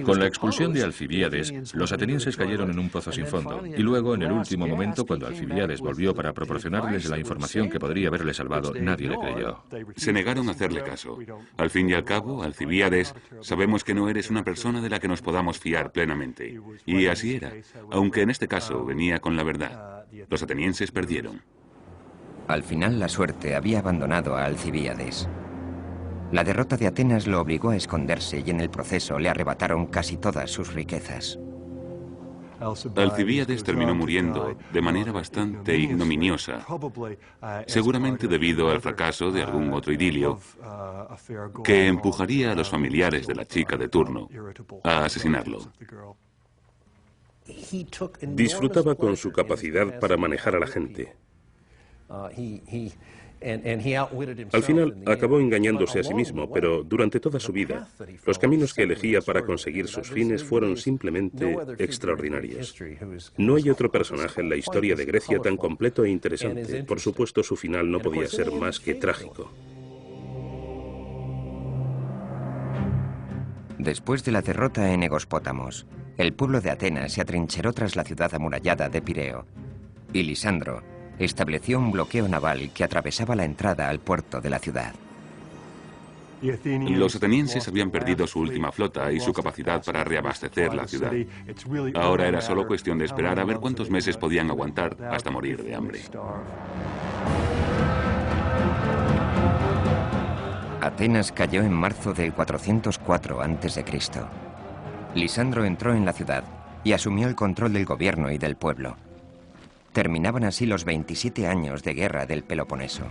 Con la expulsión de Alcibíades, los atenienses cayeron en un pozo sin fondo, y luego, en el último momento, cuando Alcibíades volvió para proporcionarles la información que podría haberle salvado, nadie le creyó. Se negaron a hacerle caso. Al fin y al cabo, Alcibíades, sabemos que no eres una persona de la que nos podamos fiar plenamente. Y así era, aunque en este caso venía con la verdad. Los atenienses perdieron. Al final, la suerte había abandonado a Alcibíades. La derrota de Atenas lo obligó a esconderse y en el proceso le arrebataron casi todas sus riquezas. Alcibíades terminó muriendo de manera bastante ignominiosa, seguramente debido al fracaso de algún otro idilio que empujaría a los familiares de la chica de turno a asesinarlo. Disfrutaba con su capacidad para manejar a la gente. Al final acabó engañándose a sí mismo, pero durante toda su vida, los caminos que elegía para conseguir sus fines fueron simplemente extraordinarios. No hay otro personaje en la historia de Grecia tan completo e interesante. Por supuesto, su final no podía ser más que trágico. Después de la derrota en Egospótamos, el pueblo de Atenas se atrincheró tras la ciudad amurallada de Pireo, y Lisandro estableció un bloqueo naval que atravesaba la entrada al puerto de la ciudad. Los atenienses habían perdido su última flota y su capacidad para reabastecer la ciudad. Ahora era solo cuestión de esperar a ver cuántos meses podían aguantar hasta morir de hambre. Atenas cayó en marzo del 404 a.C. Lisandro entró en la ciudad y asumió el control del gobierno y del pueblo. Terminaban así los 27 años de guerra del Peloponeso.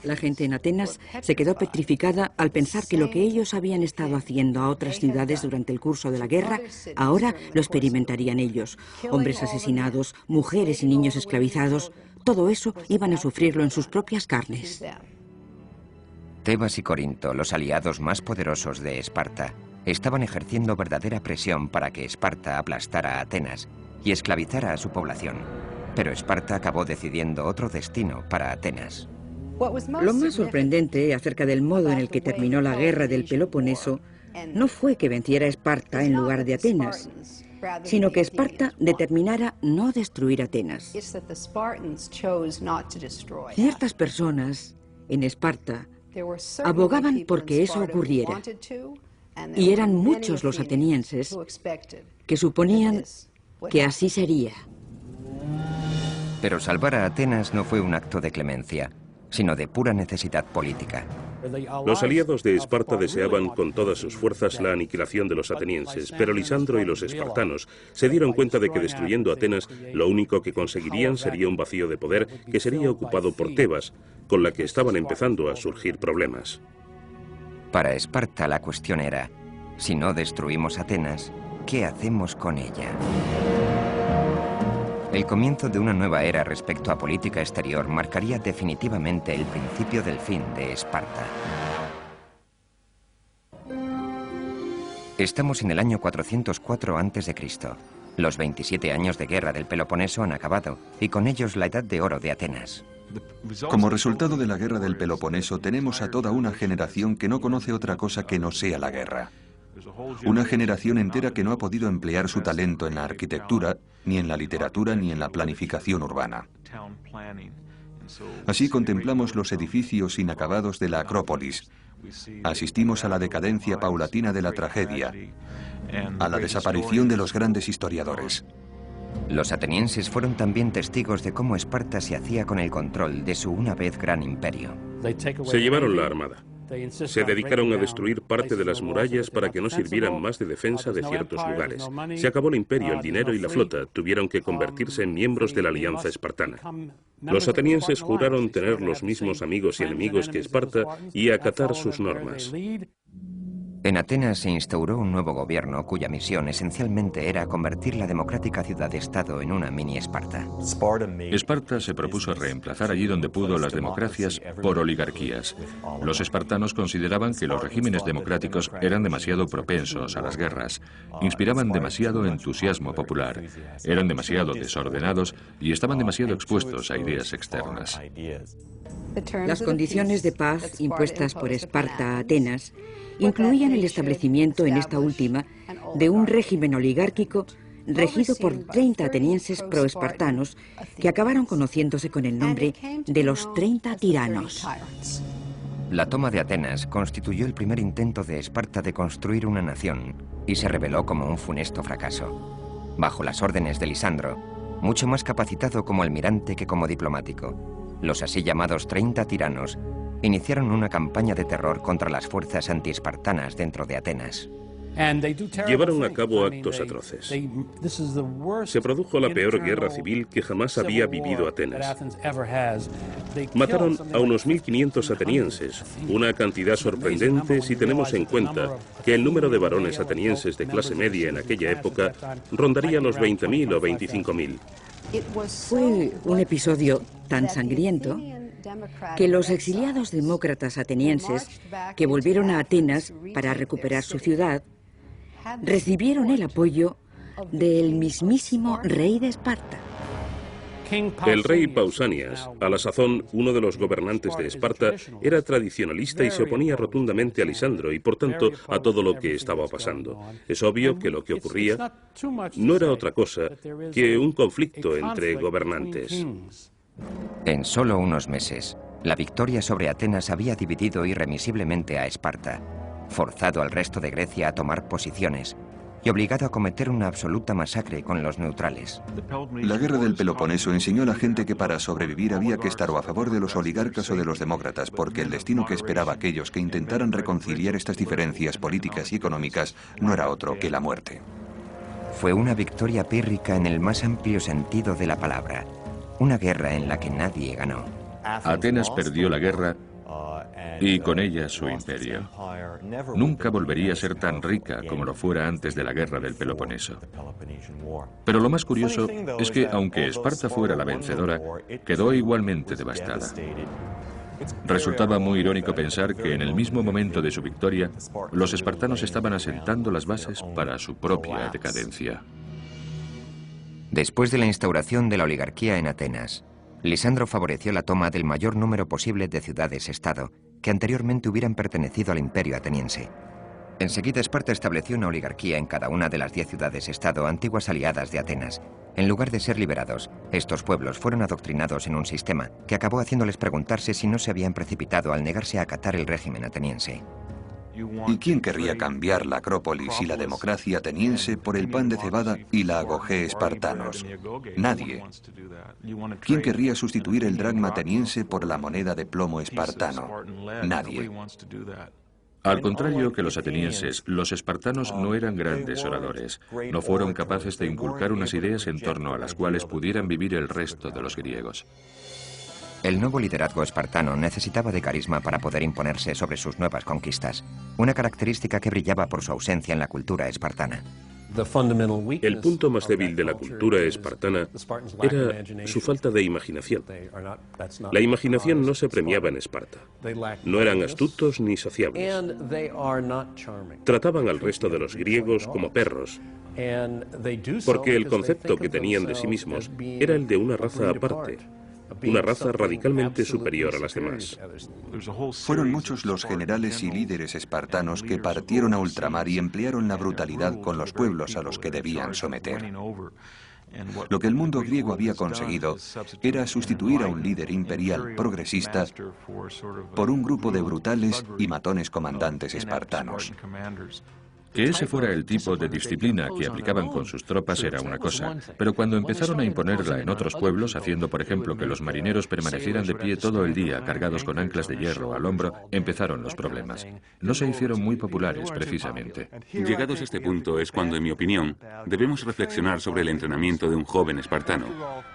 La gente en Atenas se quedó petrificada al pensar que lo que ellos habían estado haciendo a otras ciudades durante el curso de la guerra, ahora lo experimentarían ellos. Hombres asesinados, mujeres y niños esclavizados, todo eso iban a sufrirlo en sus propias carnes. Tebas y Corinto, los aliados más poderosos de Esparta, estaban ejerciendo verdadera presión para que Esparta aplastara a Atenas y esclavizara a su población. Pero Esparta acabó decidiendo otro destino para Atenas. Lo más sorprendente acerca del modo en el que terminó la guerra del Peloponeso no fue que venciera Esparta en lugar de Atenas, sino que Esparta determinara no destruir Atenas. Ciertas personas en Esparta abogaban porque eso ocurriera, y eran muchos los atenienses que suponían que así sería. Pero salvar a Atenas no fue un acto de clemencia, sino de pura necesidad política. Los aliados de Esparta deseaban con todas sus fuerzas la aniquilación de los atenienses, pero Lisandro y los espartanos se dieron cuenta de que destruyendo Atenas, lo único que conseguirían sería un vacío de poder que sería ocupado por Tebas, con la que estaban empezando a surgir problemas. Para Esparta la cuestión era, si no destruimos Atenas, ¿qué hacemos con ella? El comienzo de una nueva era respecto a política exterior marcaría definitivamente el principio del fin de Esparta. Estamos en el año 404 a.C. Los 27 años de guerra del Peloponeso han acabado, y con ellos la edad de oro de Atenas. Como resultado de la guerra del Peloponeso, tenemos a toda una generación que no conoce otra cosa que no sea la guerra. Una generación entera que no ha podido emplear su talento en la arquitectura, ni en la literatura, ni en la planificación urbana. Así contemplamos los edificios inacabados de la Acrópolis. Asistimos a la decadencia paulatina de la tragedia, a la desaparición de los grandes historiadores. Los atenienses fueron también testigos de cómo Esparta se hacía con el control de su una vez gran imperio. Se llevaron la armada. Se dedicaron a destruir parte de las murallas para que no sirvieran más de defensa de ciertos lugares. Se acabó el imperio, el dinero y la flota. Tuvieron que convertirse en miembros de la alianza espartana. Los atenienses juraron tener los mismos amigos y enemigos que Esparta y acatar sus normas. En Atenas se instauró un nuevo gobierno cuya misión esencialmente era convertir la democrática ciudad-estado en una mini Esparta. Esparta se propuso reemplazar allí donde pudo las democracias por oligarquías. Los espartanos consideraban que los regímenes democráticos eran demasiado propensos a las guerras, inspiraban demasiado entusiasmo popular, eran demasiado desordenados y estaban demasiado expuestos a ideas externas. Las condiciones de paz impuestas por Esparta a Atenas incluían el establecimiento en esta última de un régimen oligárquico regido por 30 atenienses proespartanos que acabaron conociéndose con el nombre de los 30 tiranos. La toma de Atenas constituyó el primer intento de Esparta de construir una nación y se reveló como un funesto fracaso. Bajo las órdenes de Lisandro, mucho más capacitado como almirante que como diplomático, los así llamados 30 tiranos iniciaron una campaña de terror contra las fuerzas antiespartanas dentro de Atenas. Llevaron a cabo actos atroces. Se produjo la peor guerra civil que jamás había vivido Atenas. Mataron a unos 1.500 atenienses, una cantidad sorprendente si tenemos en cuenta que el número de varones atenienses de clase media en aquella época rondaría los 20.000 o 25.000. Fue un episodio tan sangriento que los exiliados demócratas atenienses que volvieron a Atenas para recuperar su ciudad recibieron el apoyo del mismísimo rey de Esparta. El rey Pausanias, a la sazón uno de los gobernantes de Esparta, era tradicionalista y se oponía rotundamente a Lisandro y, por tanto, a todo lo que estaba pasando. Es obvio que lo que ocurría no era otra cosa que un conflicto entre gobernantes. En solo unos meses, la victoria sobre Atenas había dividido irremisiblemente a Esparta, forzado al resto de Grecia a tomar posiciones y obligado a cometer una absoluta masacre con los neutrales. La guerra del Peloponeso enseñó a la gente que para sobrevivir había que estar o a favor de los oligarcas o de los demócratas, porque el destino que esperaba a aquellos que intentaran reconciliar estas diferencias políticas y económicas no era otro que la muerte. Fue una victoria pírrica en el más amplio sentido de la palabra, una guerra en la que nadie ganó. Atenas perdió la guerra y con ella su imperio. Nunca volvería a ser tan rica como lo fuera antes de la guerra del Peloponeso. Pero lo más curioso es que, aunque Esparta fuera la vencedora, quedó igualmente devastada. Resultaba muy irónico pensar que en el mismo momento de su victoria, los espartanos estaban asentando las bases para su propia decadencia. Después de la instauración de la oligarquía en Atenas, Lisandro favoreció la toma del mayor número posible de ciudades-estado que anteriormente hubieran pertenecido al imperio ateniense. Enseguida Esparta estableció una oligarquía en cada una de las 10 ciudades-estado antiguas aliadas de Atenas. En lugar de ser liberados, estos pueblos fueron adoctrinados en un sistema que acabó haciéndoles preguntarse si no se habían precipitado al negarse a acatar el régimen ateniense. ¿Y quién querría cambiar la Acrópolis y la democracia ateniense por el pan de cebada y la agogé espartanos? Nadie. ¿Quién querría sustituir el dracma ateniense por la moneda de plomo espartano? Nadie. Al contrario que los atenienses, los espartanos no eran grandes oradores. No fueron capaces de inculcar unas ideas en torno a las cuales pudieran vivir el resto de los griegos. El nuevo liderazgo espartano necesitaba de carisma para poder imponerse sobre sus nuevas conquistas, una característica que brillaba por su ausencia en la cultura espartana. El punto más débil de la cultura espartana era su falta de imaginación. La imaginación no se premiaba en Esparta. No eran astutos ni sociables. Trataban al resto de los griegos como perros, porque el concepto que tenían de sí mismos era el de una raza aparte, una raza radicalmente superior a las demás. Fueron muchos los generales y líderes espartanos que partieron a ultramar y emplearon la brutalidad con los pueblos a los que debían someter. Lo que el mundo griego había conseguido era sustituir a un líder imperial progresista por un grupo de brutales y matones comandantes espartanos. Que ese fuera el tipo de disciplina que aplicaban con sus tropas era una cosa, pero cuando empezaron a imponerla en otros pueblos, haciendo por ejemplo que los marineros permanecieran de pie todo el día cargados con anclas de hierro al hombro, empezaron los problemas. No se hicieron muy populares precisamente. Llegados a este punto es cuando, en mi opinión, debemos reflexionar sobre el entrenamiento de un joven espartano.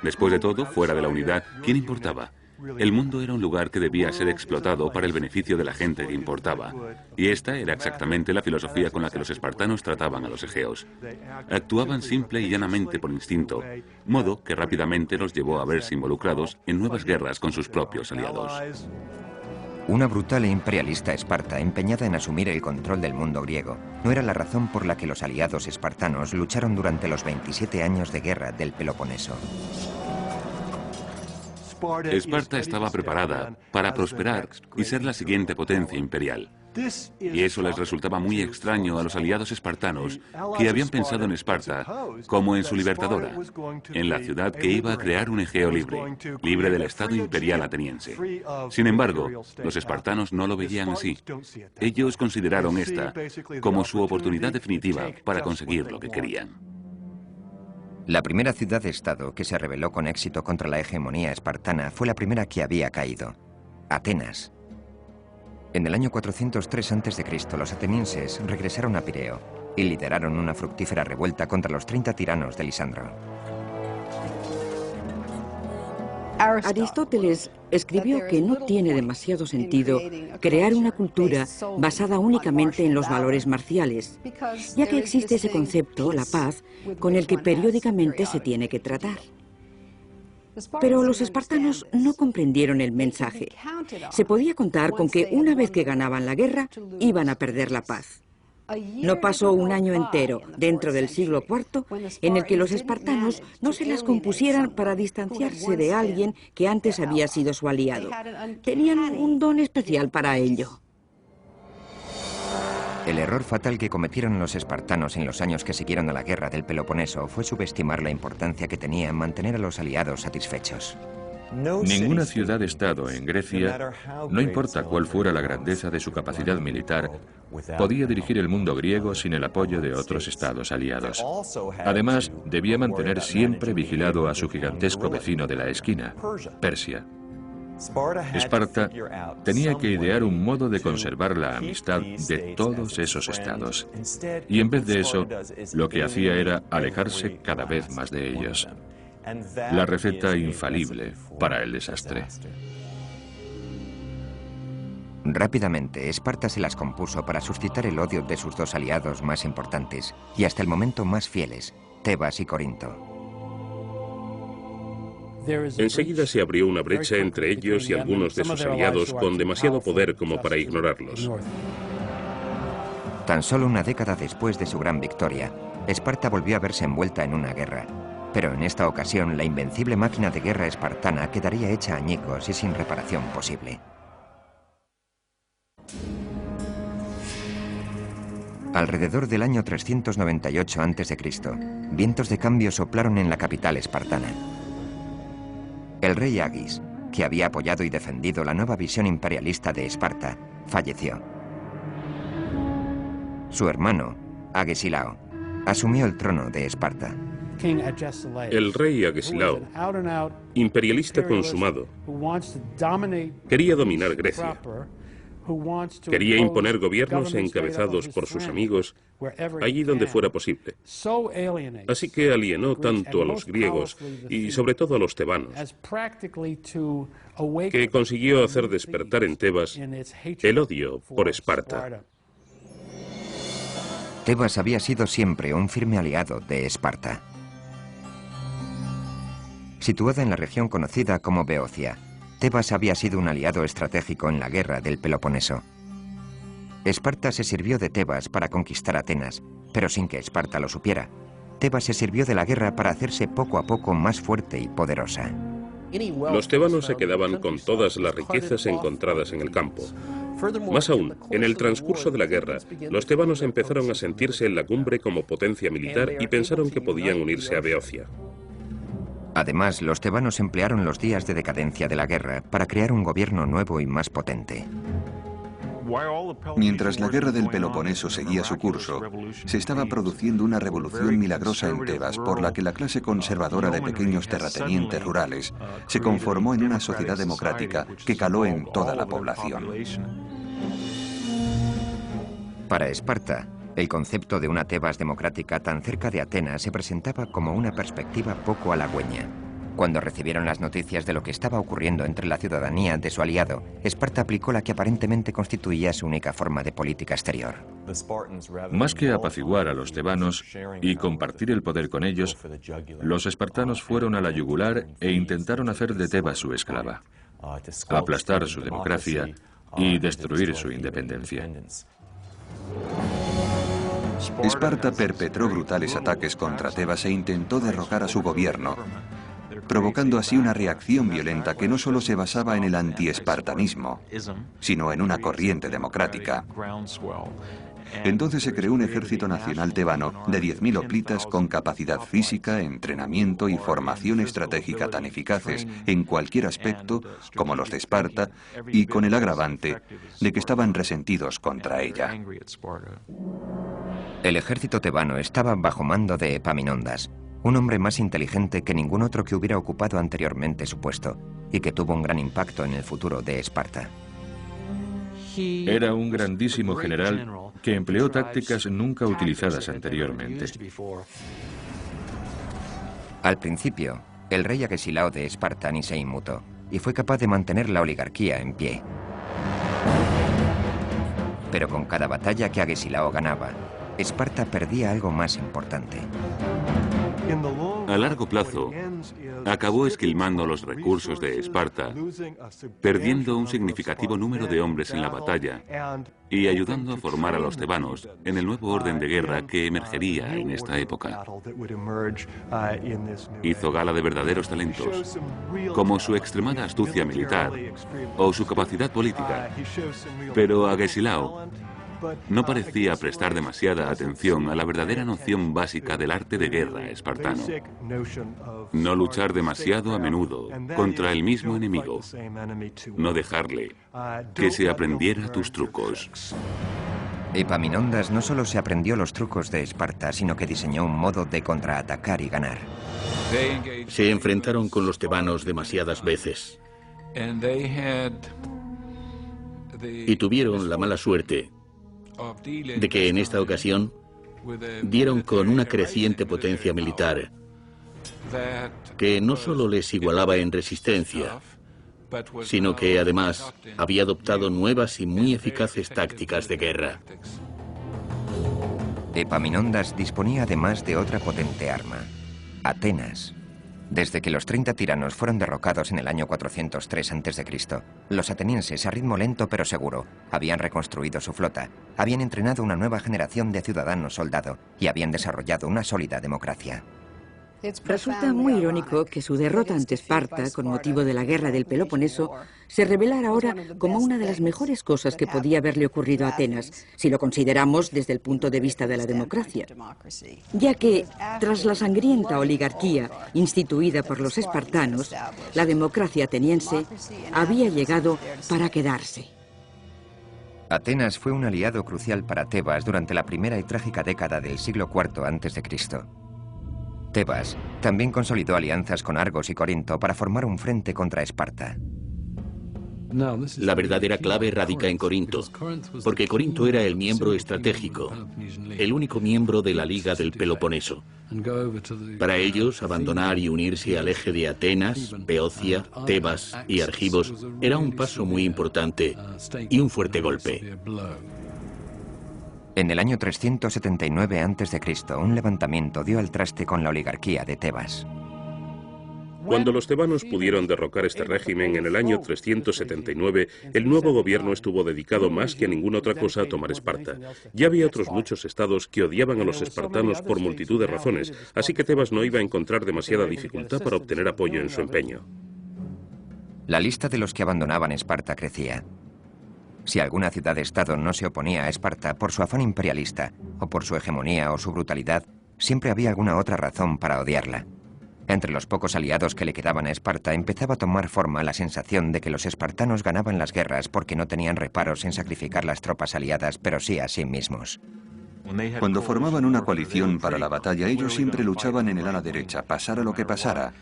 Después de todo, fuera de la unidad, ¿quién importaba? El mundo era un lugar que debía ser explotado para el beneficio de la gente que importaba. Y esta era exactamente la filosofía con la que los espartanos trataban a los egeos. Actuaban simple y llanamente por instinto, modo que rápidamente los llevó a verse involucrados en nuevas guerras con sus propios aliados. Una brutal e imperialista Esparta empeñada en asumir el control del mundo griego no era la razón por la que los aliados espartanos lucharon durante los 27 años de guerra del Peloponeso. Esparta estaba preparada para prosperar y ser la siguiente potencia imperial. Y eso les resultaba muy extraño a los aliados espartanos, que habían pensado en Esparta como en su libertadora, en la ciudad que iba a crear un Egeo libre, libre del Estado imperial ateniense. Sin embargo, los espartanos no lo veían así. Ellos consideraron esta como su oportunidad definitiva para conseguir lo que querían. La primera ciudad-estado que se rebeló con éxito contra la hegemonía espartana fue la primera que había caído, Atenas. En el año 403 a.C., los atenienses regresaron a Pireo y lideraron una fructífera revuelta contra los 30 tiranos de Lisandro. Aristóteles escribió que no tiene demasiado sentido crear una cultura basada únicamente en los valores marciales, ya que existe ese concepto, la paz, con el que periódicamente se tiene que tratar. Pero los espartanos no comprendieron el mensaje. Se podía contar con que una vez que ganaban la guerra, iban a perder la paz. No pasó un año entero, dentro del siglo IV, en el que los espartanos no se las compusieran para distanciarse de alguien que antes había sido su aliado. Tenían un don especial para ello. El error fatal que cometieron los espartanos en los años que siguieron a la guerra del Peloponeso fue subestimar la importancia que tenía en mantener a los aliados satisfechos. Ninguna ciudad-estado en Grecia, no importa cuál fuera la grandeza de su capacidad militar, podía dirigir el mundo griego sin el apoyo de otros estados aliados. Además, debía mantener siempre vigilado a su gigantesco vecino de la esquina, Persia. Esparta tenía que idear un modo de conservar la amistad de todos esos estados. Y en vez de eso, lo que hacía era alejarse cada vez más de ellos. La receta infalible para el desastre. Rápidamente, Esparta se las compuso para suscitar el odio de sus dos aliados más importantes y hasta el momento más fieles, Tebas y Corinto. Enseguida se abrió una brecha entre ellos y algunos de sus aliados con demasiado poder como para ignorarlos. Tan solo una década después de su gran victoria, Esparta volvió a verse envuelta en una guerra. Pero en esta ocasión, la invencible máquina de guerra espartana quedaría hecha añicos y sin reparación posible. Alrededor del año 398 a.C., vientos de cambio soplaron en la capital espartana. El rey Agis, que había apoyado y defendido la nueva visión imperialista de Esparta, falleció. Su hermano, Agesilao, asumió el trono de Esparta. El rey Agesilao, imperialista consumado, quería dominar Grecia. Quería imponer gobiernos encabezados por sus amigos allí donde fuera posible. Así que alienó tanto a los griegos y sobre todo a los tebanos, que consiguió hacer despertar en Tebas el odio por Esparta. Tebas había sido siempre un firme aliado de Esparta. Situada en la región conocida como Beocia, Tebas había sido un aliado estratégico en la guerra del Peloponeso. Esparta se sirvió de Tebas para conquistar Atenas, pero sin que Esparta lo supiera. Tebas se sirvió de la guerra para hacerse poco a poco más fuerte y poderosa. Los tebanos se quedaban con todas las riquezas encontradas en el campo. Más aún, en el transcurso de la guerra, los tebanos empezaron a sentirse en la cumbre como potencia militar y pensaron que podían unirse a Beocia. Además, los tebanos emplearon los días de decadencia de la guerra para crear un gobierno nuevo y más potente. Mientras la guerra del Peloponeso seguía su curso, se estaba produciendo una revolución milagrosa en Tebas por la que la clase conservadora de pequeños terratenientes rurales se conformó en una sociedad democrática que caló en toda la población. Para Esparta, el concepto de una Tebas democrática tan cerca de Atenas se presentaba como una perspectiva poco halagüeña. Cuando recibieron las noticias de lo que estaba ocurriendo entre la ciudadanía de su aliado, Esparta aplicó la que aparentemente constituía su única forma de política exterior. Más que apaciguar a los tebanos y compartir el poder con ellos, los espartanos fueron a la yugular e intentaron hacer de Tebas su esclava, aplastar su democracia y destruir su independencia. Esparta perpetró brutales ataques contra Tebas e intentó derrocar a su gobierno, provocando así una reacción violenta que no solo se basaba en el antiespartanismo, sino en una corriente democrática. Entonces se creó un ejército nacional tebano de 10.000 hoplitas con capacidad física, entrenamiento y formación estratégica tan eficaces en cualquier aspecto como los de Esparta, y con el agravante de que estaban resentidos contra ella. El ejército tebano estaba bajo mando de Epaminondas, un hombre más inteligente que ningún otro que hubiera ocupado anteriormente su puesto, y que tuvo un gran impacto en el futuro de Esparta. Era un grandísimo general que empleó tácticas nunca utilizadas anteriormente. Al principio, el rey Agesilao de Esparta ni se inmutó, y fue capaz de mantener la oligarquía en pie. Pero con cada batalla que Agesilao ganaba, Esparta perdía algo más importante. A largo plazo, acabó esquilmando los recursos de Esparta, perdiendo un significativo número de hombres en la batalla y ayudando a formar a los tebanos en el nuevo orden de guerra que emergería en esta época. Hizo gala de verdaderos talentos, como su extremada astucia militar o su capacidad política, pero Agesilao no parecía prestar demasiada atención a la verdadera noción básica del arte de guerra espartano. No luchar demasiado a menudo contra el mismo enemigo. No dejarle que se aprendiera tus trucos. Epaminondas no solo se aprendió los trucos de Esparta, sino que diseñó un modo de contraatacar y ganar. Se enfrentaron con los tebanos demasiadas veces. Y tuvieron la mala suerte de que en esta ocasión dieron con una creciente potencia militar que no solo les igualaba en resistencia, sino que además había adoptado nuevas y muy eficaces tácticas de guerra. Epaminondas disponía además de otra potente arma, Atenas. Desde que los 30 tiranos fueron derrocados en el año 403 a.C., los atenienses, a ritmo lento pero seguro, habían reconstruido su flota, habían entrenado una nueva generación de ciudadanos soldado y habían desarrollado una sólida democracia. Resulta muy irónico que su derrota ante Esparta, con motivo de la guerra del Peloponeso, se revelara ahora como una de las mejores cosas que podía haberle ocurrido a Atenas, si lo consideramos desde el punto de vista de la democracia. Ya que, tras la sangrienta oligarquía instituida por los espartanos, la democracia ateniense había llegado para quedarse. Atenas fue un aliado crucial para Tebas durante la primera y trágica década del siglo IV a.C. Tebas también consolidó alianzas con Argos y Corinto para formar un frente contra Esparta. La verdadera clave radica en Corinto, porque Corinto era el miembro estratégico, el único miembro de la Liga del Peloponeso. Para ellos, abandonar y unirse al eje de Atenas, Beocia, Tebas y Argivos era un paso muy importante y un fuerte golpe. En el año 379 a.C., un levantamiento dio al traste con la oligarquía de Tebas. Cuando los tebanos pudieron derrocar este régimen en el año 379, el nuevo gobierno estuvo dedicado más que a ninguna otra cosa a tomar Esparta. Ya había otros muchos estados que odiaban a los espartanos por multitud de razones, así que Tebas no iba a encontrar demasiada dificultad para obtener apoyo en su empeño. La lista de los que abandonaban Esparta crecía. Si alguna ciudad-estado no se oponía a Esparta por su afán imperialista, o por su hegemonía o su brutalidad, siempre había alguna otra razón para odiarla. Entre los pocos aliados que le quedaban a Esparta empezaba a tomar forma la sensación de que los espartanos ganaban las guerras porque no tenían reparos en sacrificar las tropas aliadas, pero sí a sí mismos. Cuando formaban una coalición para la batalla, ellos siempre luchaban en el ala derecha, pasara lo que pasara.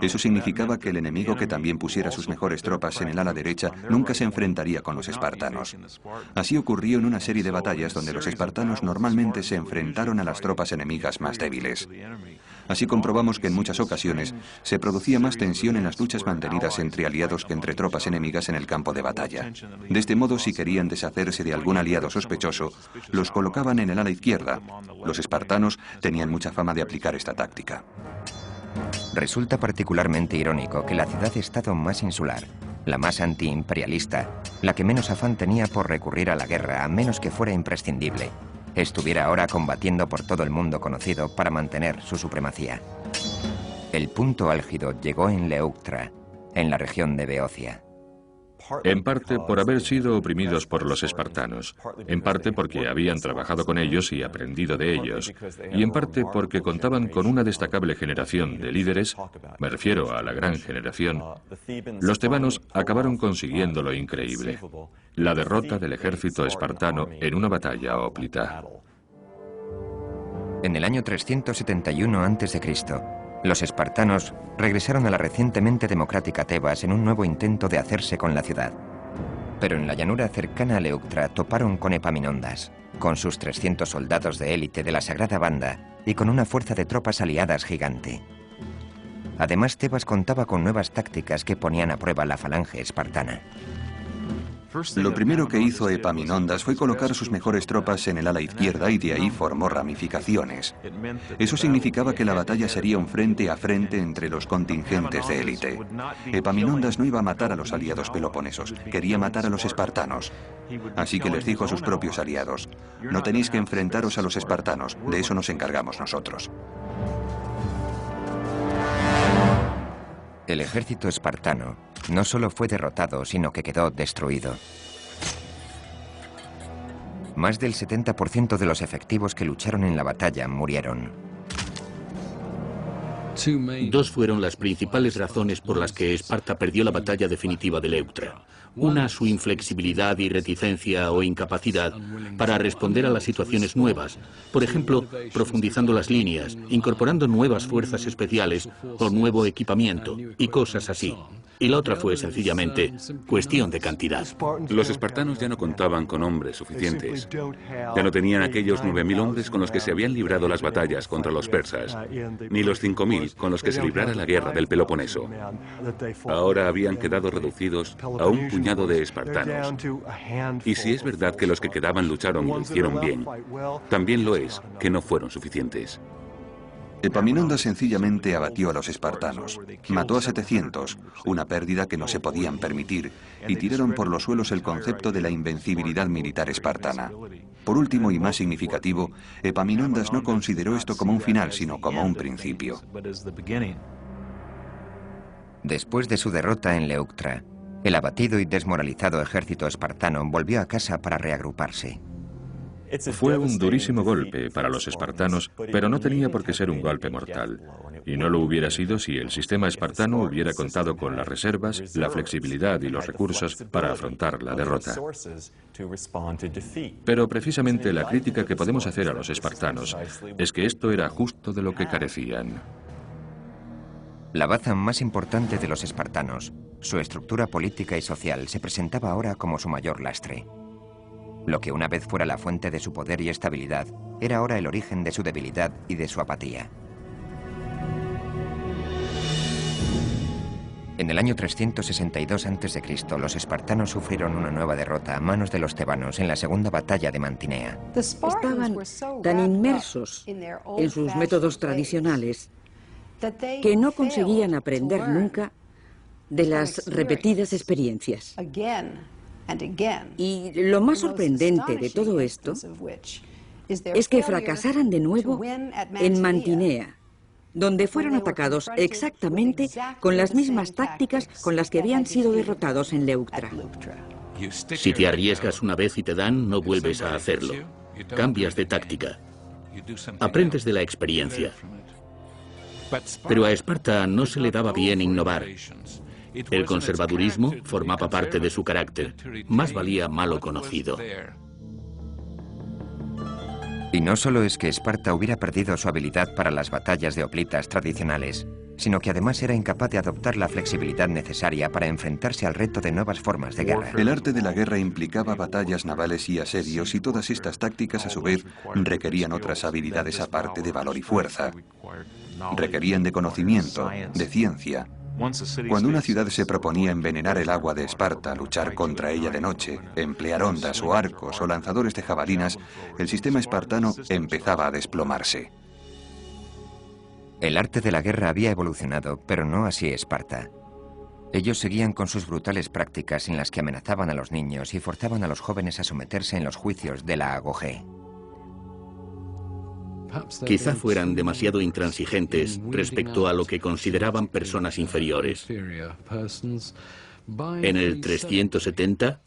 Eso significaba que el enemigo que también pusiera sus mejores tropas en el ala derecha nunca se enfrentaría con los espartanos. Así ocurrió en una serie de batallas donde los espartanos normalmente se enfrentaron a las tropas enemigas más débiles. Así comprobamos que en muchas ocasiones se producía más tensión en las luchas mantenidas entre aliados que entre tropas enemigas en el campo de batalla. De este modo, si querían deshacerse de algún aliado sospechoso, los colocaban en el ala izquierda. Los espartanos tenían mucha fama de aplicar esta táctica. Resulta particularmente irónico que la ciudad-estado más insular, la más antiimperialista, la que menos afán tenía por recurrir a la guerra a menos que fuera imprescindible, estuviera ahora combatiendo por todo el mundo conocido para mantener su supremacía. El punto álgido llegó en Leuctra, en la región de Beocia. En parte por haber sido oprimidos por los espartanos, en parte porque habían trabajado con ellos y aprendido de ellos, y en parte porque contaban con una destacable generación de líderes, me refiero a la gran generación. Los tebanos acabaron consiguiendo lo increíble, la derrota del ejército espartano en una batalla hoplita. En el año 371 a.C., los espartanos regresaron a la recientemente democrática Tebas en un nuevo intento de hacerse con la ciudad. Pero en la llanura cercana a Leuctra toparon con Epaminondas, con sus 300 soldados de élite de la Sagrada Banda y con una fuerza de tropas aliadas gigante. Además, Tebas contaba con nuevas tácticas que ponían a prueba la falange espartana. Lo primero que hizo Epaminondas fue colocar sus mejores tropas en el ala izquierda y de ahí formó ramificaciones. Eso significaba que la batalla sería un frente a frente entre los contingentes de élite. Epaminondas no iba a matar a los aliados peloponesos, quería matar a los espartanos. Así que les dijo a sus propios aliados: no tenéis que enfrentaros a los espartanos, de eso nos encargamos nosotros. El ejército espartano no solo fue derrotado, sino que quedó destruido. Más del 70% de los efectivos que lucharon en la batalla murieron. Dos fueron las principales razones por las que Esparta perdió la batalla definitiva de Leuctra. Una, su inflexibilidad y reticencia o incapacidad para responder a las situaciones nuevas, por ejemplo, profundizando las líneas, incorporando nuevas fuerzas especiales o nuevo equipamiento y cosas así. Y la otra fue sencillamente cuestión de cantidad. Los espartanos ya no contaban con hombres suficientes. Ya no tenían aquellos 9.000 hombres con los que se habían librado las batallas contra los persas, ni los 5.000 con los que se librara la guerra del Peloponeso. Ahora habían quedado reducidos a un puñado de espartanos. Y si es verdad que los que quedaban lucharon y lo hicieron bien, también lo es que no fueron suficientes. Epaminondas sencillamente abatió a los espartanos. Mató a 700, una pérdida que no se podían permitir, y tiraron por los suelos el concepto de la invencibilidad militar espartana. Por último y más significativo, Epaminondas no consideró esto como un final, sino como un principio. Después de su derrota en Leuctra, el abatido y desmoralizado ejército espartano volvió a casa para reagruparse. Fue un durísimo golpe para los espartanos, pero no tenía por qué ser un golpe mortal. Y no lo hubiera sido si el sistema espartano hubiera contado con las reservas, la flexibilidad y los recursos para afrontar la derrota. Pero precisamente la crítica que podemos hacer a los espartanos es que esto era justo de lo que carecían. La baza más importante de los espartanos, su estructura política y social, se presentaba ahora como su mayor lastre. Lo que una vez fuera la fuente de su poder y estabilidad, era ahora el origen de su debilidad y de su apatía. En el año 362 a.C., los espartanos sufrieron una nueva derrota a manos de los tebanos en la segunda batalla de Mantinea. Estaban tan inmersos en sus métodos tradicionales que no conseguían aprender nunca de las repetidas experiencias. Y lo más sorprendente de todo esto es que fracasaran de nuevo en Mantinea, donde fueron atacados exactamente con las mismas tácticas con las que habían sido derrotados en Leuctra. Si te arriesgas una vez y te dan, no vuelves a hacerlo. Cambias de táctica. Aprendes de la experiencia. Pero a Esparta no se le daba bien innovar. El conservadurismo formaba parte de su carácter. Más valía malo conocido. Y no solo es que Esparta hubiera perdido su habilidad para las batallas de hoplitas tradicionales, sino que además era incapaz de adoptar la flexibilidad necesaria para enfrentarse al reto de nuevas formas de guerra. El arte de la guerra implicaba batallas navales y asedios, y todas estas tácticas a su vez requerían otras habilidades aparte de valor y fuerza. Requerían de conocimiento, de ciencia. Cuando una ciudad se proponía envenenar el agua de Esparta, luchar contra ella de noche, emplear ondas o arcos o lanzadores de jabalinas, el sistema espartano empezaba a desplomarse. El arte de la guerra había evolucionado, pero no así Esparta. Ellos seguían con sus brutales prácticas en las que amenazaban a los niños y forzaban a los jóvenes a someterse en los juicios de la agogé. Quizá fueran demasiado intransigentes respecto a lo que consideraban personas inferiores. En el 370,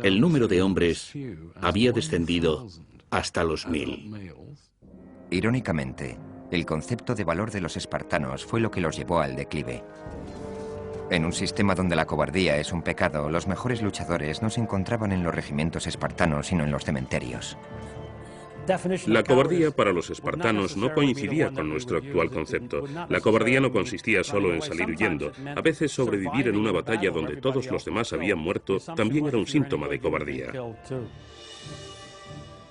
el número de hombres había descendido hasta los 1000. Irónicamente, el concepto de valor de los espartanos fue lo que los llevó al declive. En un sistema donde la cobardía es un pecado, los mejores luchadores no se encontraban en los regimientos espartanos, sino en los cementerios. La cobardía para los espartanos no coincidía con nuestro actual concepto. La cobardía no consistía solo en salir huyendo. A veces sobrevivir en una batalla donde todos los demás habían muerto también era un síntoma de cobardía.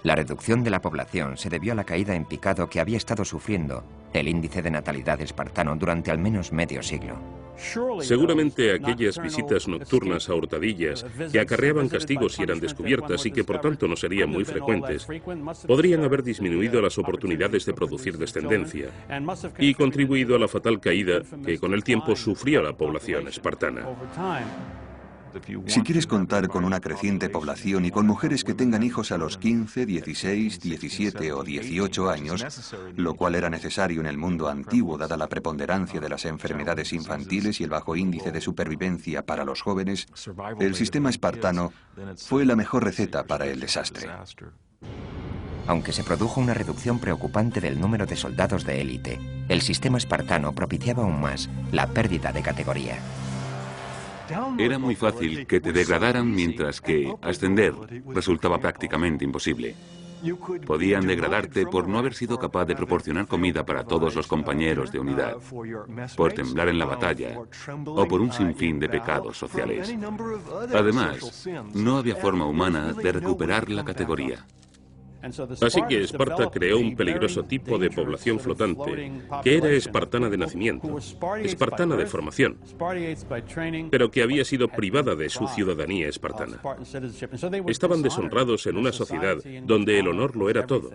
La reducción de la población se debió a la caída en picado que había estado sufriendo el índice de natalidad espartano durante al menos medio siglo. Seguramente aquellas visitas nocturnas a hurtadillas, que acarreaban castigos si eran descubiertas y que por tanto no serían muy frecuentes, podrían haber disminuido las oportunidades de producir descendencia y contribuido a la fatal caída que con el tiempo sufrió la población espartana. Si quieres contar con una creciente población y con mujeres que tengan hijos a los 15, 16, 17 o 18 años, lo cual era necesario en el mundo antiguo dada la preponderancia de las enfermedades infantiles y el bajo índice de supervivencia para los jóvenes, el sistema espartano fue la mejor receta para el desastre. Aunque se produjo una reducción preocupante del número de soldados de élite, el sistema espartano propiciaba aún más la pérdida de categoría. Era muy fácil que te degradaran, mientras que ascender resultaba prácticamente imposible. Podían degradarte por no haber sido capaz de proporcionar comida para todos los compañeros de unidad, por temblar en la batalla o por un sinfín de pecados sociales. Además, no había forma humana de recuperar la categoría. Así que Esparta creó un peligroso tipo de población flotante, que era espartana de nacimiento, espartana de formación, pero que había sido privada de su ciudadanía espartana. Estaban deshonrados en una sociedad donde el honor lo era todo,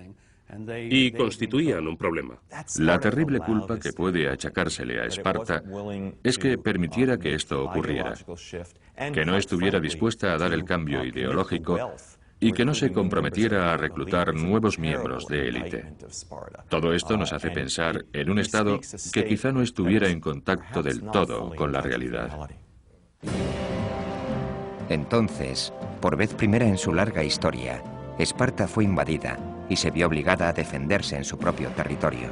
y constituían un problema. La terrible culpa que puede achacársele a Esparta es que permitiera que esto ocurriera, que no estuviera dispuesta a dar el cambio ideológico y que no se comprometiera a reclutar nuevos miembros de élite. Todo esto nos hace pensar en un Estado que quizá no estuviera en contacto del todo con la realidad. Entonces, por vez primera en su larga historia, Esparta fue invadida y se vio obligada a defenderse en su propio territorio.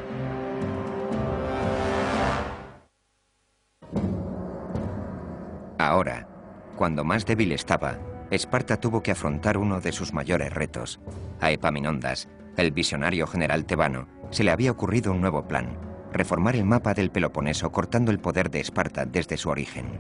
Ahora, cuando más débil estaba, Esparta tuvo que afrontar uno de sus mayores retos. A Epaminondas, el visionario general tebano, se le había ocurrido un nuevo plan: reformar el mapa del Peloponeso cortando el poder de Esparta desde su origen.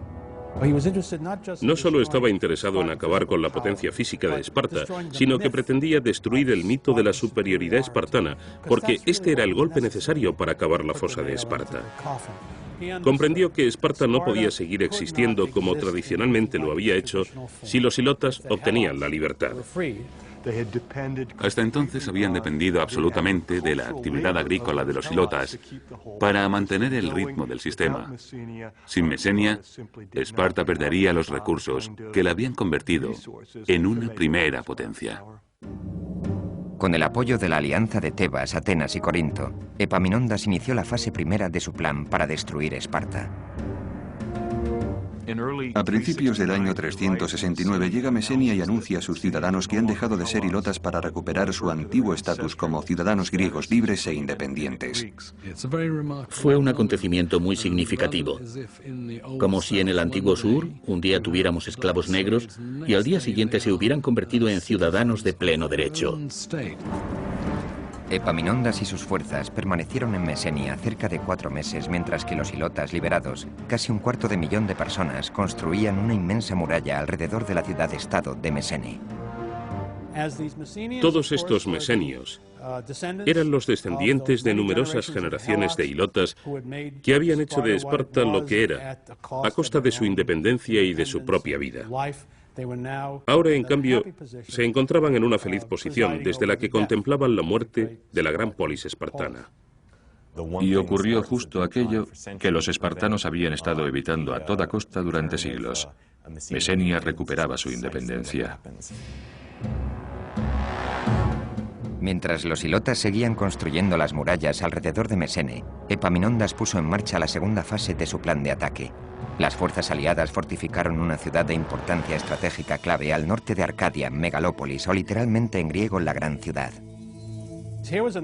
No solo estaba interesado en acabar con la potencia física de Esparta, sino que pretendía destruir el mito de la superioridad espartana, porque este era el golpe necesario para acabar la fosa de Esparta. Comprendió que Esparta no podía seguir existiendo como tradicionalmente lo había hecho si los ilotas obtenían la libertad. Hasta entonces habían dependido absolutamente de la actividad agrícola de los ilotas para mantener el ritmo del sistema. Sin Mesenia, Esparta perdería los recursos que la habían convertido en una primera potencia. Con el apoyo de la alianza de Tebas, Atenas y Corinto, Epaminondas inició la fase primera de su plan para destruir Esparta. A principios del año 369 llega Mesenia y anuncia a sus ciudadanos que han dejado de ser ilotas para recuperar su antiguo estatus como ciudadanos griegos libres e independientes. Fue un acontecimiento muy significativo, como si en el antiguo sur un día tuviéramos esclavos negros y al día siguiente se hubieran convertido en ciudadanos de pleno derecho. Epaminondas y sus fuerzas permanecieron en Mesenia cerca de 4 meses, mientras que los ilotas liberados, casi 250.000 de personas, construían una inmensa muralla alrededor de la ciudad-estado de Mesene. Todos estos mesenios eran los descendientes de numerosas generaciones de ilotas que habían hecho de Esparta lo que era, a costa de su independencia y de su propia vida. Ahora, en cambio, se encontraban en una feliz posición desde la que contemplaban la muerte de la gran polis espartana. Y ocurrió justo aquello que los espartanos habían estado evitando a toda costa durante siglos. Mesenia recuperaba su independencia. Mientras los ilotas seguían construyendo las murallas alrededor de Mesene, Epaminondas puso en marcha la segunda fase de su plan de ataque. Las fuerzas aliadas fortificaron una ciudad de importancia estratégica clave al norte de Arcadia, Megalópolis, o literalmente en griego la gran ciudad.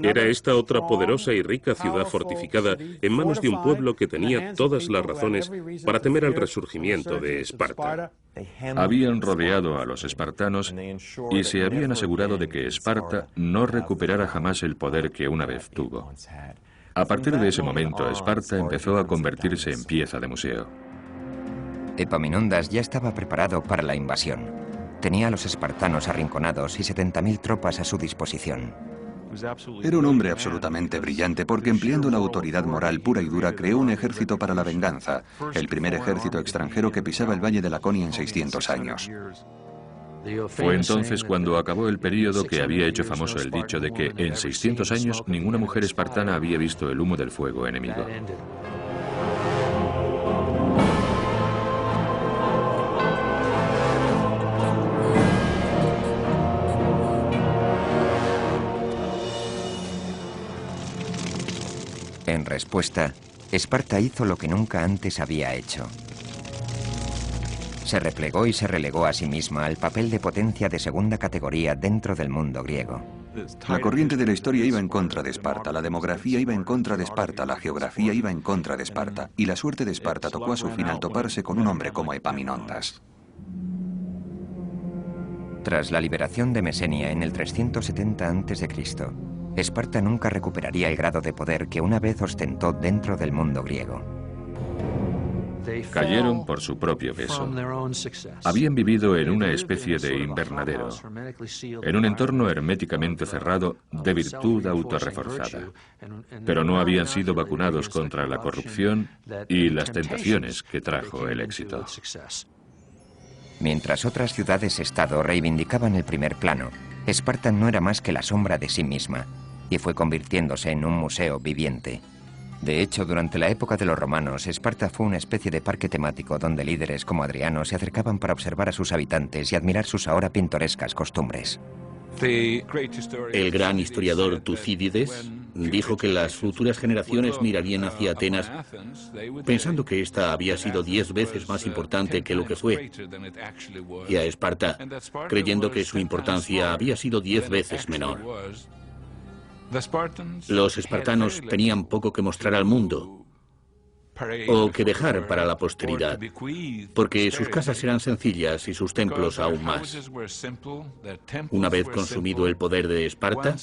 Era esta otra poderosa y rica ciudad fortificada en manos de un pueblo que tenía todas las razones para temer al resurgimiento de Esparta. Habían rodeado a los espartanos y se habían asegurado de que Esparta no recuperara jamás el poder que una vez tuvo. A partir de ese momento, Esparta empezó a convertirse en pieza de museo. Epaminondas ya estaba preparado para la invasión. Tenía a los espartanos arrinconados y 70.000 tropas a su disposición. Era un hombre absolutamente brillante porque, empleando la autoridad moral pura y dura, creó un ejército para la venganza, el primer ejército extranjero que pisaba el Valle de Laconia en 600 años. Fue entonces cuando acabó el período que había hecho famoso el dicho de que en 600 años ninguna mujer espartana había visto el humo del fuego enemigo. En respuesta, Esparta hizo lo que nunca antes había hecho. Se replegó y se relegó a sí misma al papel de potencia de segunda categoría dentro del mundo griego. La corriente de la historia iba en contra de Esparta, la demografía iba en contra de Esparta, la geografía iba en contra de Esparta, y la suerte de Esparta tocó a su fin al toparse con un hombre como Epaminondas. Tras la liberación de Mesenia en el 370 a.C., Esparta nunca recuperaría el grado de poder que una vez ostentó dentro del mundo griego. Cayeron por su propio peso. Habían vivido en una especie de invernadero, en un entorno herméticamente cerrado de virtud autorreforzada. Pero no habían sido vacunados contra la corrupción y las tentaciones que trajo el éxito. Mientras otras ciudades-estado reivindicaban el primer plano, Esparta no era más que la sombra de sí misma, y fue convirtiéndose en un museo viviente. De hecho, durante la época de los romanos, Esparta fue una especie de parque temático donde líderes como Adriano se acercaban para observar a sus habitantes y admirar sus ahora pintorescas costumbres. El gran historiador Tucídides dijo que las futuras generaciones mirarían hacia Atenas pensando que ésta había sido 10 veces más importante que lo que fue, y a Esparta creyendo que su importancia había sido 10 veces menor. Los espartanos tenían poco que mostrar al mundo o que dejar para la posteridad, porque sus casas eran sencillas y sus templos aún más. Una vez consumido el poder de Esparta,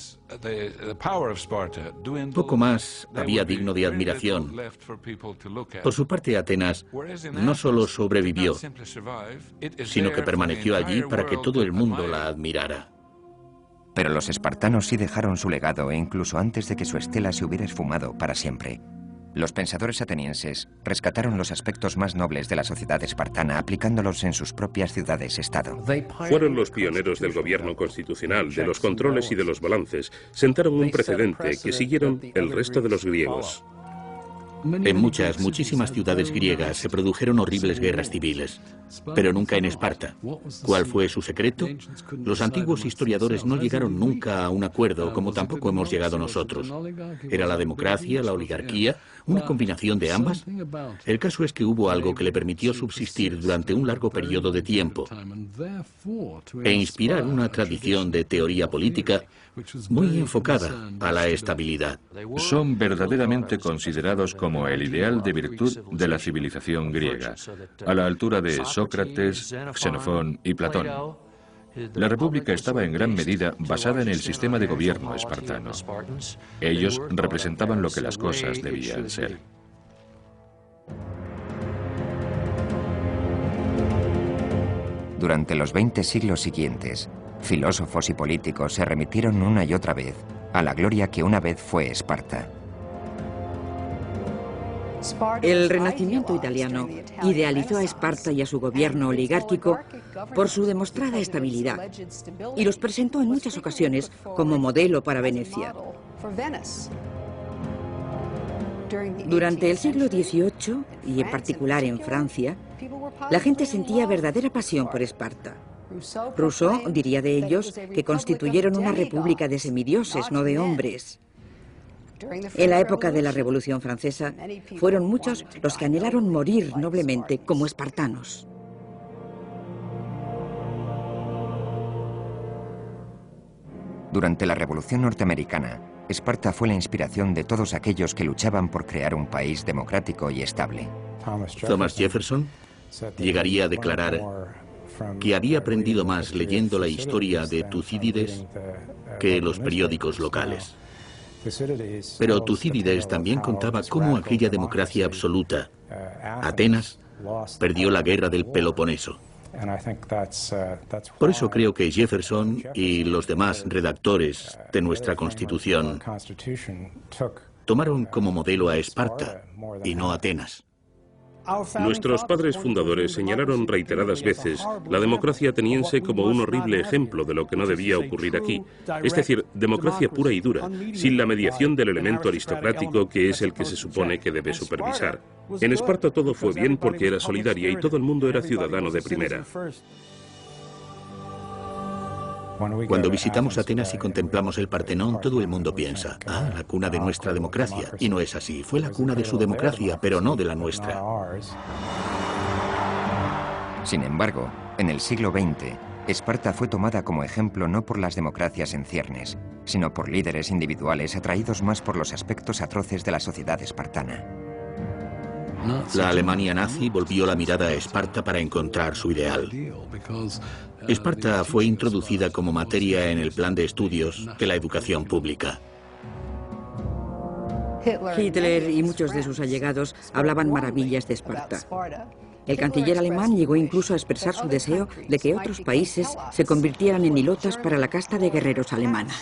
poco más había digno de admiración. Por su parte, Atenas no solo sobrevivió, sino que permaneció allí para que todo el mundo la admirara. Pero los espartanos sí dejaron su legado, e incluso antes de que su estela se hubiera esfumado para siempre. Los pensadores atenienses rescataron los aspectos más nobles de la sociedad espartana aplicándolos en sus propias ciudades-estado. Fueron los pioneros del gobierno constitucional, de los controles y de los balances. Sentaron un precedente que siguieron el resto de los griegos. En muchísimas ciudades griegas se produjeron horribles guerras civiles, pero nunca en Esparta. ¿Cuál fue su secreto? Los antiguos historiadores no llegaron nunca a un acuerdo, como tampoco hemos llegado nosotros. ¿Era la democracia, la oligarquía, una combinación de ambas? El caso es que hubo algo que le permitió subsistir durante un largo periodo de tiempo e inspirar una tradición de teoría política muy enfocada a la estabilidad. Son verdaderamente considerados como el ideal de virtud de la civilización griega, a la altura de Sócrates, Xenofón y Platón. La república estaba en gran medida basada en el sistema de gobierno espartano. Ellos representaban lo que las cosas debían ser. Durante los 20 siglos siguientes, filósofos y políticos se remitieron una y otra vez a la gloria que una vez fue Esparta. El Renacimiento italiano idealizó a Esparta y a su gobierno oligárquico por su demostrada estabilidad y los presentó en muchas ocasiones como modelo para Venecia. Durante el siglo XVIII, y en particular en Francia, la gente sentía verdadera pasión por Esparta. Rousseau diría de ellos que constituyeron una república de semidioses, no de hombres. En la época de la Revolución Francesa, fueron muchos los que anhelaron morir noblemente como espartanos. Durante la Revolución Norteamericana, Esparta fue la inspiración de todos aquellos que luchaban por crear un país democrático y estable. Thomas Jefferson llegaría a declarar que había aprendido más leyendo la historia de Tucídides que los periódicos locales. Pero Tucídides también contaba cómo aquella democracia absoluta, Atenas, perdió la guerra del Peloponeso. Por eso creo que Jefferson y los demás redactores de nuestra Constitución tomaron como modelo a Esparta y no a Atenas. Nuestros padres fundadores señalaron reiteradas veces la democracia ateniense como un horrible ejemplo de lo que no debía ocurrir aquí. Es decir, democracia pura y dura, sin la mediación del elemento aristocrático que es el que se supone que debe supervisar. En Esparta todo fue bien porque era solidaria y todo el mundo era ciudadano de primera. Cuando visitamos Atenas y contemplamos el Partenón, todo el mundo piensa, ah, la cuna de nuestra democracia. Y no es así, fue la cuna de su democracia, pero no de la nuestra. Sin embargo, en el siglo XX, Esparta fue tomada como ejemplo no por las democracias en ciernes, sino por líderes individuales atraídos más por los aspectos atroces de la sociedad espartana. La Alemania nazi volvió la mirada a Esparta para encontrar su ideal. Esparta fue introducida como materia en el plan de estudios de la educación pública. Hitler y muchos de sus allegados hablaban maravillas de Esparta. El canciller alemán llegó incluso a expresar su deseo de que otros países se convirtieran en hilotas para la casta de guerreros alemana.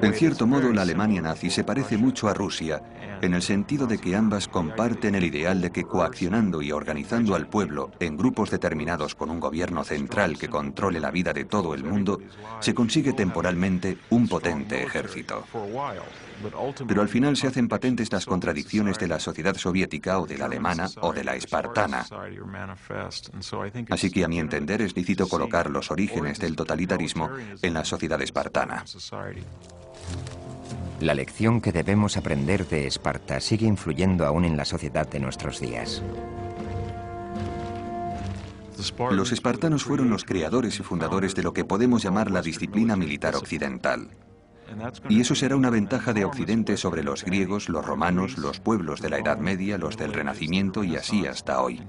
En cierto modo, la Alemania nazi se parece mucho a Rusia, en el sentido de que ambas comparten el ideal de que coaccionando y organizando al pueblo en grupos determinados con un gobierno central que controle la vida de todo el mundo, se consigue temporalmente un potente ejército. Pero al final se hacen patentes las contradicciones de la sociedad soviética o de la alemana o de la espartana. Así que a mi entender es lícito colocar los orígenes del totalitarismo en la sociedad espartana. La lección que debemos aprender de Esparta sigue influyendo aún en la sociedad de nuestros días. Los espartanos fueron los creadores y fundadores de lo que podemos llamar la disciplina militar occidental. Y eso será una ventaja de Occidente sobre los griegos, los romanos, los pueblos de la Edad Media, los del Renacimiento y así hasta hoy.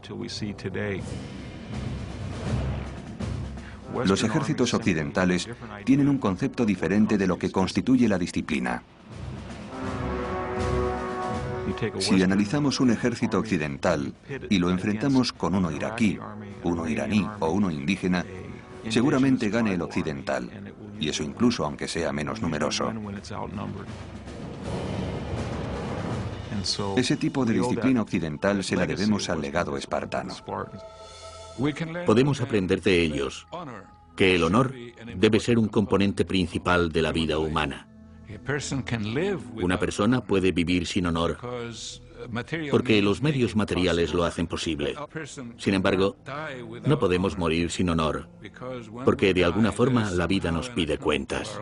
Los ejércitos occidentales tienen un concepto diferente de lo que constituye la disciplina. Si analizamos un ejército occidental y lo enfrentamos con uno iraquí, uno iraní o uno indígena, seguramente gane el occidental, y eso incluso aunque sea menos numeroso. Ese tipo de disciplina occidental se la debemos al legado espartano. Podemos aprender de ellos que el honor debe ser un componente principal de la vida humana. Una persona puede vivir sin honor porque los medios materiales lo hacen posible. Sin embargo, no podemos morir sin honor porque de alguna forma la vida nos pide cuentas.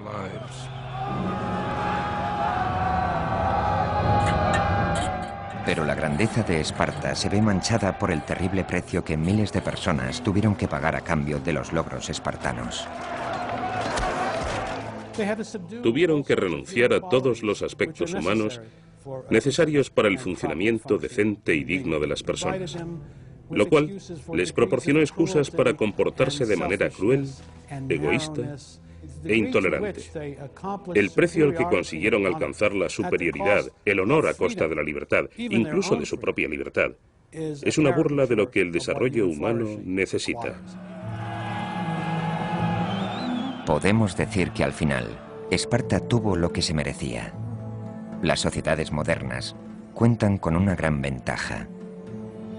Pero la grandeza de Esparta se ve manchada por el terrible precio que miles de personas tuvieron que pagar a cambio de los logros espartanos. Tuvieron que renunciar a todos los aspectos humanos necesarios para el funcionamiento decente y digno de las personas. lo cual les proporcionó excusas para comportarse de manera cruel, egoísta e intolerante. El precio al que consiguieron alcanzar la superioridad, el honor a costa de la libertad, incluso de su propia libertad, es una burla de lo que el desarrollo humano necesita. Podemos decir que al final, Esparta tuvo lo que se merecía. Las sociedades modernas cuentan con una gran ventaja: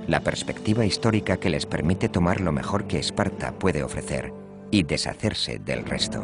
la perspectiva histórica que les permite tomar lo mejor que Esparta puede ofrecer y deshacerse del resto.